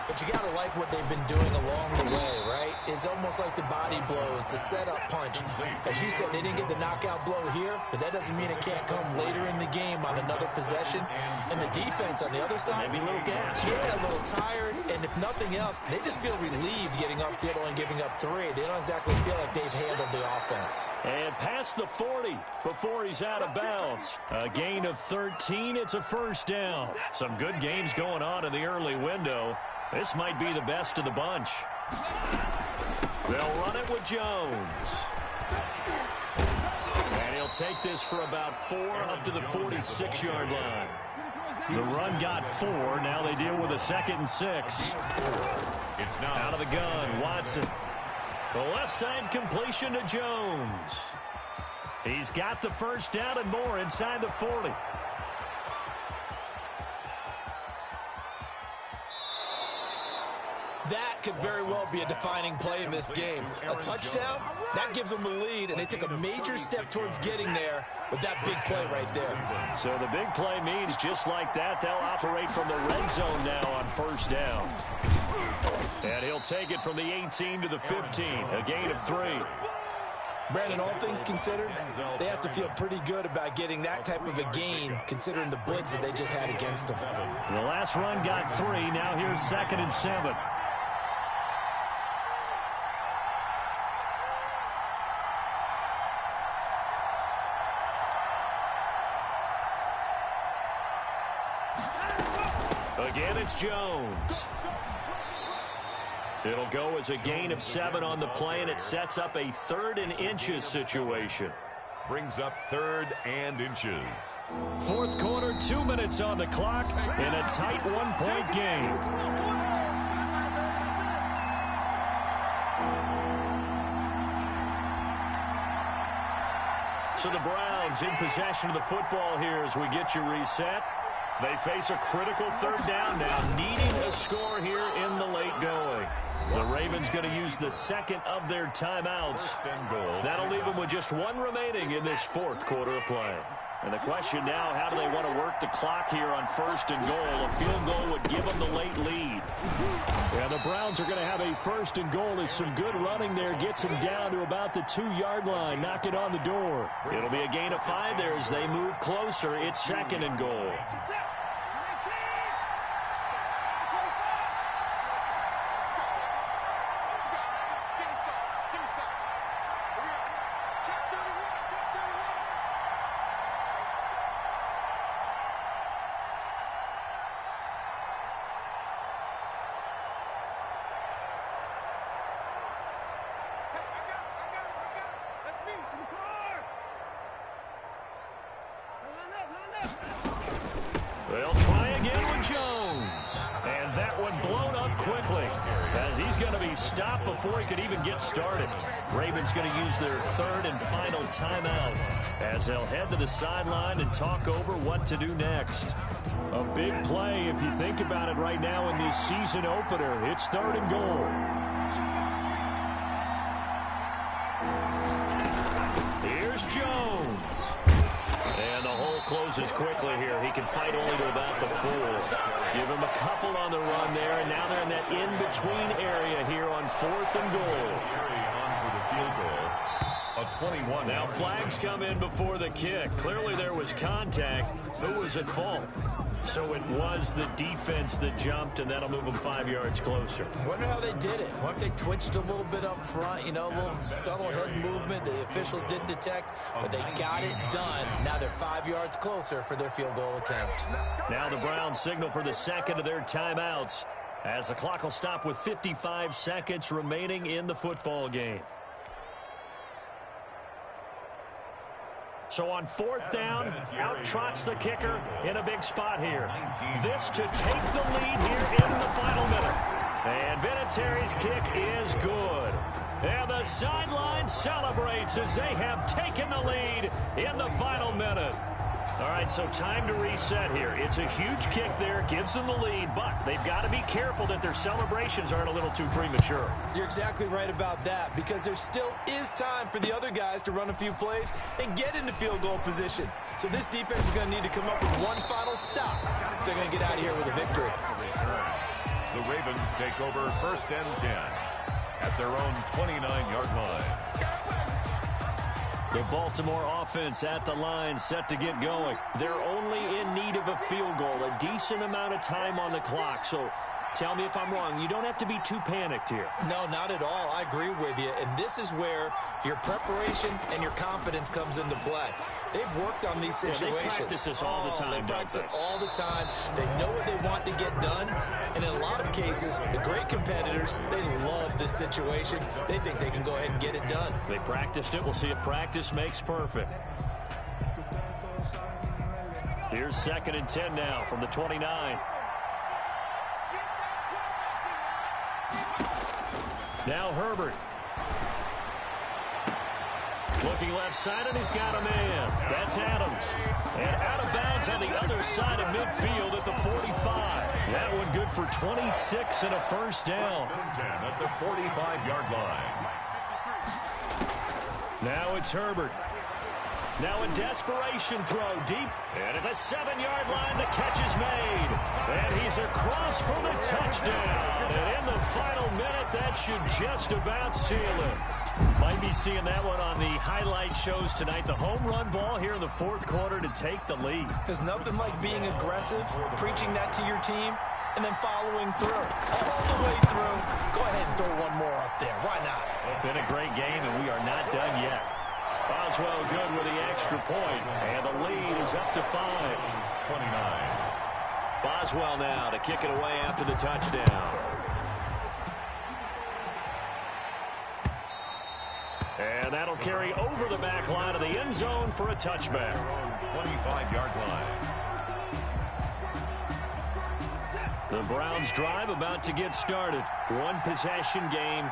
S7: But you got to like what they've been doing along the way, right? It's almost like the body blows, the setup punch. As you said, they didn't get the knockout blow here, but that doesn't mean it can't come later in the game on another possession. And the defense on the other side,
S6: maybe a little gas.
S7: Yeah, a little tired. And if nothing else, they just feel relieved getting upfield and giving up 3. They don't exactly feel like they've handled the offense.
S6: And past the 40 before he's out of bounds. A gain of 13. It's a 1st down. Some good games going on in the early window. This might be the best of the bunch. They'll run it with Jones. And he'll take this for about 4 up to the 46-yard line. The run got 4. Now they deal with a 2nd and 6.
S5: It's now
S6: out of the gun. Watson. The left side completion to Jones. He's got the 1st down and more inside the 40.
S7: That could very well be a defining play in this game. A touchdown, that gives them a lead, and they took a major step towards getting there with that big play right there.
S6: So the big play means just like that, they'll operate from the red zone now on 1st down. And he'll take it from the 18 to the 15, a gain of 3.
S7: Brandon, all things considered, they have to feel pretty good about getting that type of a gain, considering the blitz that they just had against them.
S6: The last run got 3. Now here's 2nd and 7. Again, it's Jones. It'll go as a gain of 7 on the play, and it sets up a 3rd and inches situation.
S5: Brings up 3rd and inches.
S6: 4th quarter, 2 minutes on the clock in a tight 1-point game. So the Browns in possession of the football here as we get you reset. They face a critical 3rd down now, needing a score here in the late going. The Ravens going to use the 2nd of their timeouts. That'll leave them with just 1 remaining in this 4th quarter of play. And the question now, how do they want to work the clock here on 1st and goal? A field goal would give them the late lead.
S9: Yeah, the Browns are going to have a first and goal as some good running there gets them down to about the 2-yard line. Knock it on the door. It'll be a gain of 5 there as they move closer. It's second and goal. They'll try again with Jones. And that one blown up quickly as he's going to be stopped before he could even get started. Ravens going to use their third and final timeout as they'll head to the sideline and talk over what to do next. A big play if you think about it right now in this season opener. It's third and goal. Here's Jones. And the hole closes quickly here. He can fight only to about the 4. Give him a couple on the run there, and now they're in that in-between area here on 4th and goal.
S5: A 21.
S9: Now flags come in before the kick. Clearly there was contact. Who was at fault? So it was the defense that jumped, and that'll move them 5 yards closer.
S7: I wonder how they did it. What if they twitched a little bit up front, a little subtle head movement the officials didn't detect, but they got it done. Now they're 5 yards closer for their field goal attempt.
S9: Now the Browns signal for the second of their timeouts as the clock will stop with 55 seconds remaining in the football game. So on 4th down, out trots the kicker in a big spot here. This to take the lead here in the final minute. And Vinatieri's kick is good. And the sideline celebrates as they have taken the lead in the final minute. All right, so time to reset here. It's a huge kick there, gives them the lead, but they've got to be careful that their celebrations aren't a little too premature.
S7: You're exactly right about that, because there still is time for the other guys to run a few plays and get into field goal position. So this defense is going to need to come up with one final stop if they're going to get out of here with a victory.
S5: The Ravens take over 1st and 10 at their own 29-yard line.
S9: The Baltimore offense at the line, set to get going. They're only in need of a field goal, a decent amount of time on the clock. So tell me if I'm wrong. You don't have to be too panicked here.
S7: No, not at all. I agree with you. And this is where your preparation and your confidence comes into play. They've worked on these situations.
S9: Yeah, they practice this all the time.
S7: They practice it all the time. They know what they want to get done. And in a lot of cases, the great competitors, they love this situation. They think they can go ahead and get it done.
S9: They practiced it. We'll see if practice makes perfect. Here's 2nd and 10 now from the 29. Now Herbert. Looking left side, and he's got a man. That's Adams. And out of bounds on the other side of midfield at the 45. That one good for 26 and a first down.
S5: At the 45-yard line.
S9: Now it's Herbert. Now a desperation throw deep. And at the 7-yard line, the catch is made. And he's across for the touchdown. And in the final minute, that should just about seal it. Might be seeing that one on the highlight shows tonight. The home run ball here in the 4th quarter to take the lead.
S7: There's nothing like being aggressive, preaching that to your team, and then following through. All the way through. Go ahead and throw one more up there. Why not?
S9: It's been a great game, and we are not done yet. Boswell good with the extra point, and the lead is up to 5.
S5: 29.
S9: Boswell now to kick it away after the touchdown. And that'll carry over the back line of the end zone for a touchback.
S5: 25-yard line.
S9: The Browns drive about to get started. One possession game.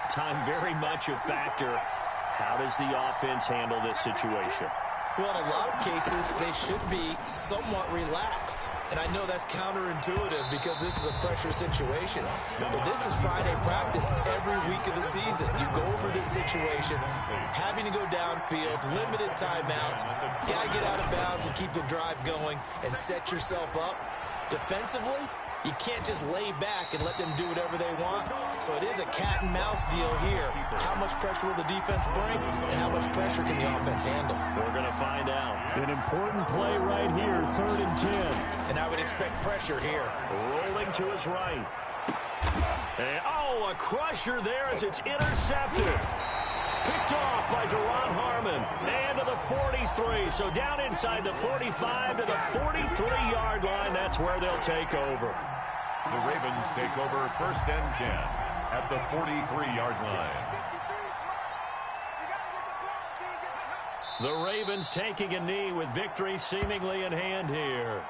S9: Time very much a factor. How does the offense handle this situation?
S7: Well, in a lot of cases, they should be somewhat relaxed. And I know that's counterintuitive because this is a pressure situation. But this is Friday practice every week of the season. You go over this situation, having to go downfield, limited timeouts, got to get out of bounds and keep the drive going and set yourself up. Defensively, You can't just lay back and let them do whatever they want. So it is a cat and mouse deal here. How much pressure will the defense bring, and how much pressure can the offense handle?
S9: We're going to find out. An important play right here, 3rd and 10.
S7: And I would expect pressure here.
S9: Rolling to his right. And, oh, a crusher there as it's intercepted. Picked off by Duron Harmon. And to the 43. So down inside the 45 to the 43-yard line. That's where they'll take over.
S5: The Ravens take over 1st and 10 at the 43-yard line.
S9: The Ravens taking a knee with victory seemingly in hand here.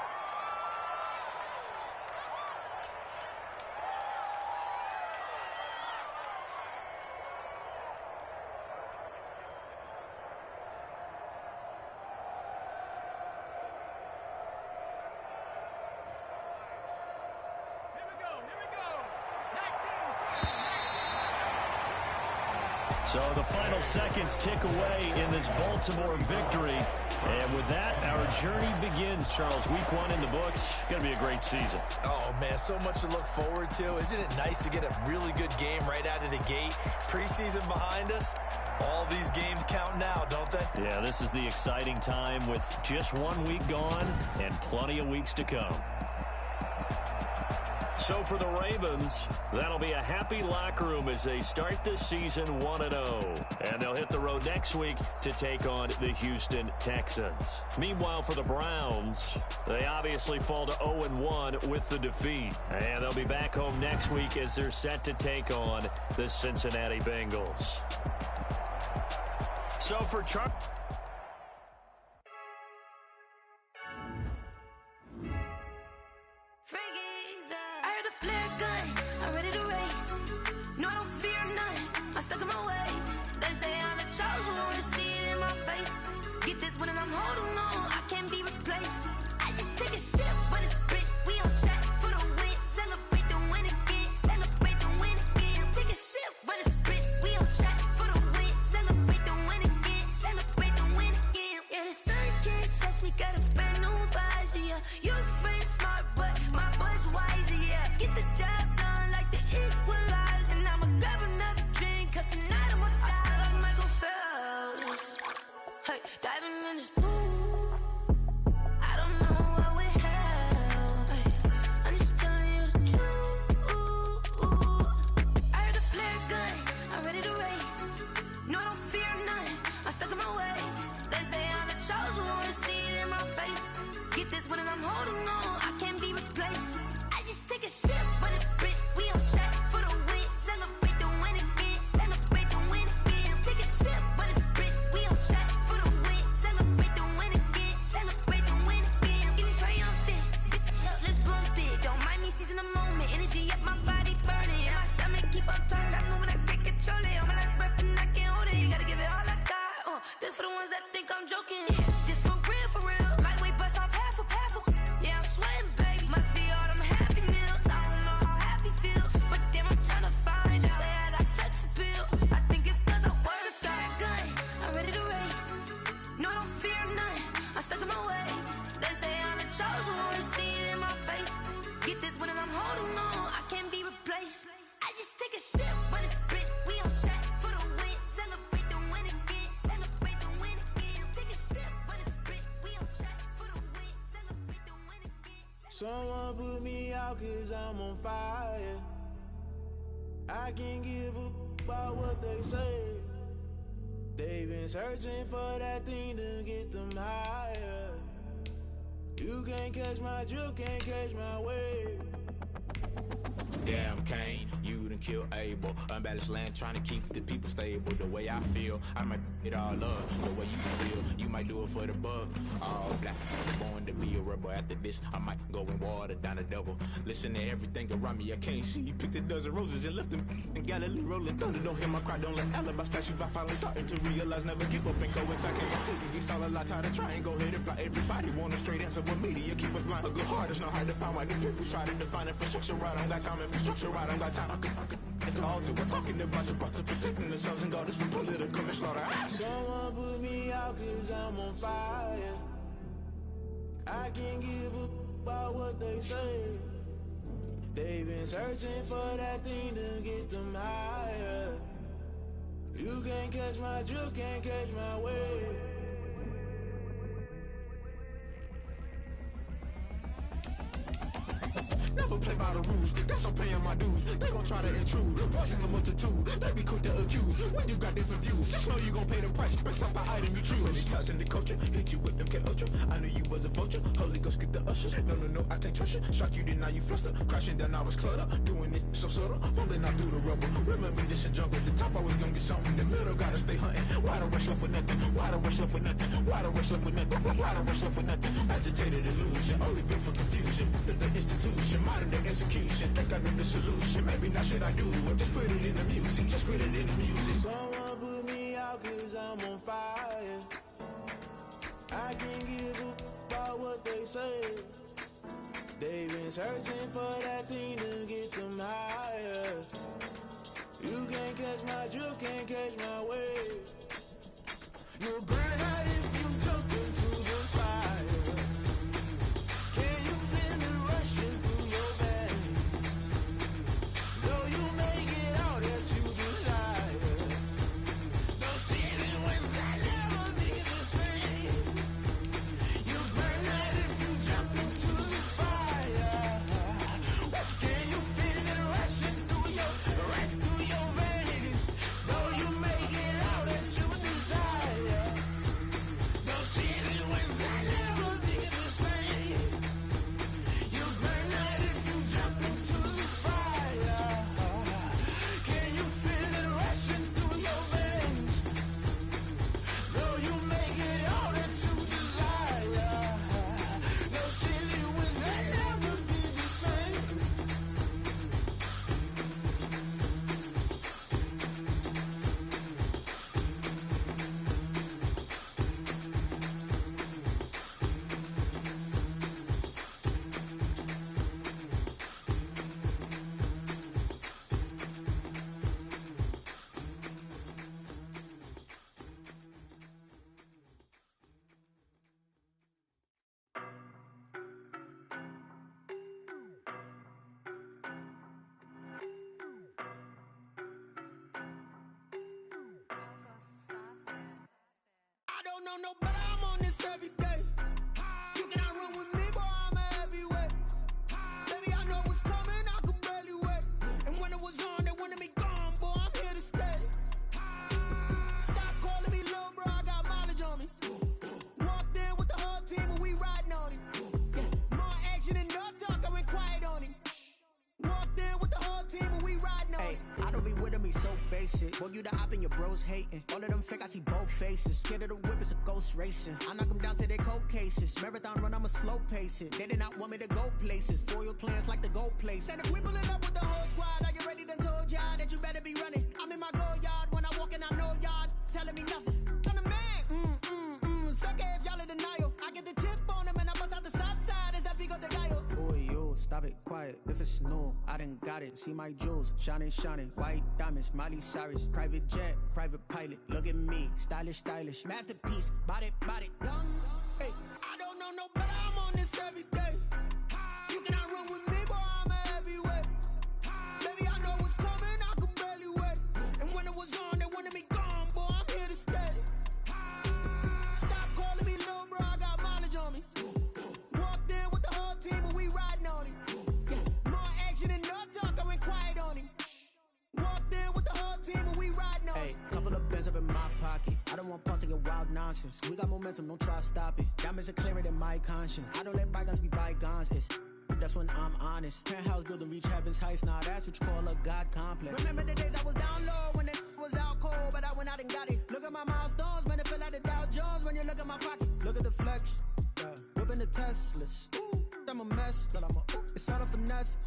S9: So the final seconds tick away in this Baltimore victory. And with that, our journey begins, Charles. Week 1 in the books. Going to be a great season.
S7: Oh, man, so much to look forward to. Isn't it nice to get a really good game right out of the gate? Preseason behind us. All these games count now, don't they?
S9: Yeah, this is the exciting time with just 1 week gone and plenty of weeks to come. So for the Ravens, that'll be a happy locker room as they start this season 1-0. And they'll hit the road next week to take on the Houston Texans. Meanwhile, for the Browns, they obviously fall to 0-1 with the defeat. And they'll be back home next week as they're set to take on the Cincinnati Bengals. So for Chuck.
S12: Someone put me out 'cause I'm on fire. I can't give a about what they say. They've been searching for that thing to get them higher. You can't catch my drift, can't catch my wave.
S14: Damn, Kane, you done killed Abel. Unbalanced land, trying to keep the people stable. The way I feel, I might it all up. The way you feel, you might do it for the buck. All black, born to be a rebel. After this, I might go and water down the devil. Listen to everything around me, I can't see. Picked a dozen roses and left them in Galilee rolling thunder. Don't hear my cry, don't let alibis pass you. I finally starting to realize, never give up and coincide. Can't my city, it's all a lot, tired of trying. Go ahead and fly. Everybody want a straight answer with media. Keep us blind, a good heart, it's not hard to find. Why the people try to define infrastructure right? I don't got time, infrastructure right, I don't got time. I could into all to we're talking about you, about to protecting the sons and daughters from political and slaughter.
S12: Someone put me out 'cause I'm on fire. I can't give a about what they say. They've been searching for that thing to get them higher. You can't catch my drift, can't catch my wave.
S14: Never play by the rules, guess I'm paying my dues. They gon' try to intrude, poison the multitude. They be quick to accuse, when you got different views. Just know you gon' pay the price, based off the item you choose. Many times in the culture, hit you with MK Ultra. I knew you was a vulture, Holy Ghost get the ushers. No, I can't trust you. Shock you, then now you fluster. Crashing down, I was clutter. Doing this so subtle, fumbling out through the rubble. Remember this in jungle, the top I was gonna get something. The middle gotta stay hunting. Why the rush left for nothing? Why the rush left for nothing? Why the rush left for nothing? Why the rush left for nothing? Agitated illusion, only built for confusion. The institution, modern day execution. Think I know the solution. Maybe not should I do it? Just put it in the music. Just put it in the music.
S12: Someone put me out cause I'm on fire. I can't give a about what they say. They've been searching for that thing to get them higher. You can't catch my drift, can't catch my wave. You'll burn out if you jump into the fire. Can you feel it rushing through your veins? Though you make it all that you desire. No ceiling when that never be the same. You burn out if you jump into the fire. Can you feel it rushing through your veins? Though you make it all that you desire. No ceiling when that never be the same. You burn out if you jump into the fire. Can you feel it rushing through your veins? Though you make it all that you desire. No silly winds that never be the same. I don't know no better, I'm on this every day. You cannot run with me, boy, I'm a heavyweight. Baby, I know what's coming, I could barely wait. And when it was on, they wanted me gone, boy, I'm here to stay. Stop calling me little bro, I got mileage on me. Walked in with the whole team and we riding on it. Yeah, more action than no talk, I went quiet on him. Walked in with the whole team and we riding on it.
S15: I don't be with him, he's so basic. Boy, you the op and your bros hating. All of them fake, I see both faces. Scared of the whip, it's a ghost racing. I knock them down to their cold cases. Marathon run, I'ma slow pace it. They did not want me to go places. Foil plans like the gold place. And if we pulling up with the whole squad, I get ready to told y'all that you better be running. I'm in my go yard when I walk in, I know y'all telling me nothing. I'm the man, suck it if y'all in denial. I get the chip on them and I bust out the south side. Is that Vigo de Gallo? Boy, yo, stop it, quiet. If it's new, I done got it. See my jewels, shining, shining. White diamonds, Miley Cyrus. Private jet, private pilot. Look at me, stylish, stylish. Masterpiece, body, young. Hey, I don't know no better, I'm on this every day. You cannot run with me, boy, I'm a heavyweight. Baby, I know what's coming, I could barely wait. And when it was on, they wanted me gone, boy, I'm here to stay. Stop calling me little bro, I got mileage on me. Walked in with the whole team and we riding on it. Yeah, more action than no talk, I went quiet on him. Walked in with the whole team and we riding on it. Hey, couple of bands up in my pocket. I don't want pulse to get wild nonsense. We got momentum, don't try to stop it. Diamonds are clearer than my conscience. I don't let bygones be bygones. It's that's when I'm honest. Penthouse building, reach heaven's heights. Now that's what you call a God complex. Remember the days I was down low when it was out cold, but I went out and got it. Look at my milestones, man, it feel like the Dow Jones when you look at my pocket. Look at the flex, yeah. Whipping the Teslas. Ooh, I'm a mess, but I'm a it's all a finesse.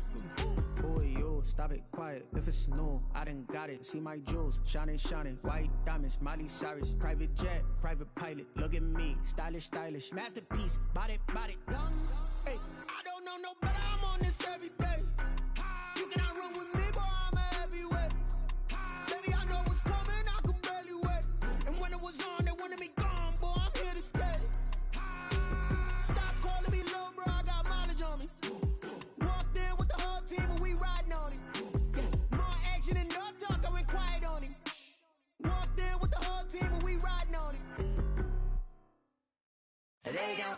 S15: Boy, yo, stop it, quiet. If it's new, I done got it. See my jewels, shining, shining. White diamonds, Miley Cyrus. Private jet, private pilot. Look at me, stylish, stylish. Masterpiece, body, young. Hey, I don't know no better, I'm on this every day. You cannot run with me, boy, I'm a heavyweight. Baby, I know what's coming, I could barely wait. And when it was on, they wanted me gone, boy, I'm here to stay. Stop calling me little bro, I got mileage on me. Walked in with the whole team and we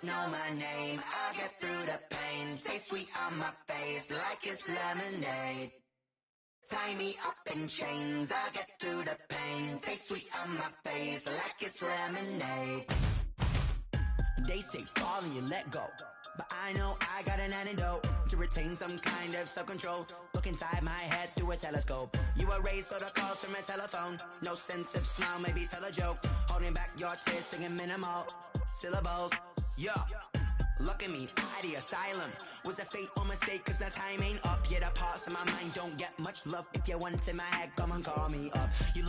S16: know my name. I get through the pain. Taste sweet on my face like it's lemonade. Tie me up in chains. I get through the pain. Taste sweet on my face like it's lemonade.
S15: They say fall and you let go, but I know I got an antidote to retain some kind of self-control. Look inside my head through a telescope. You erase all the calls from a telephone. No sense of smile, maybe tell a joke. Holding back your tears, singing minimal syllables. Yeah, look at me, out the asylum. Was a fate or mistake, cause the time ain't up. Yeah, the parts of my mind don't get much love. If you want in my head, come and call me up. You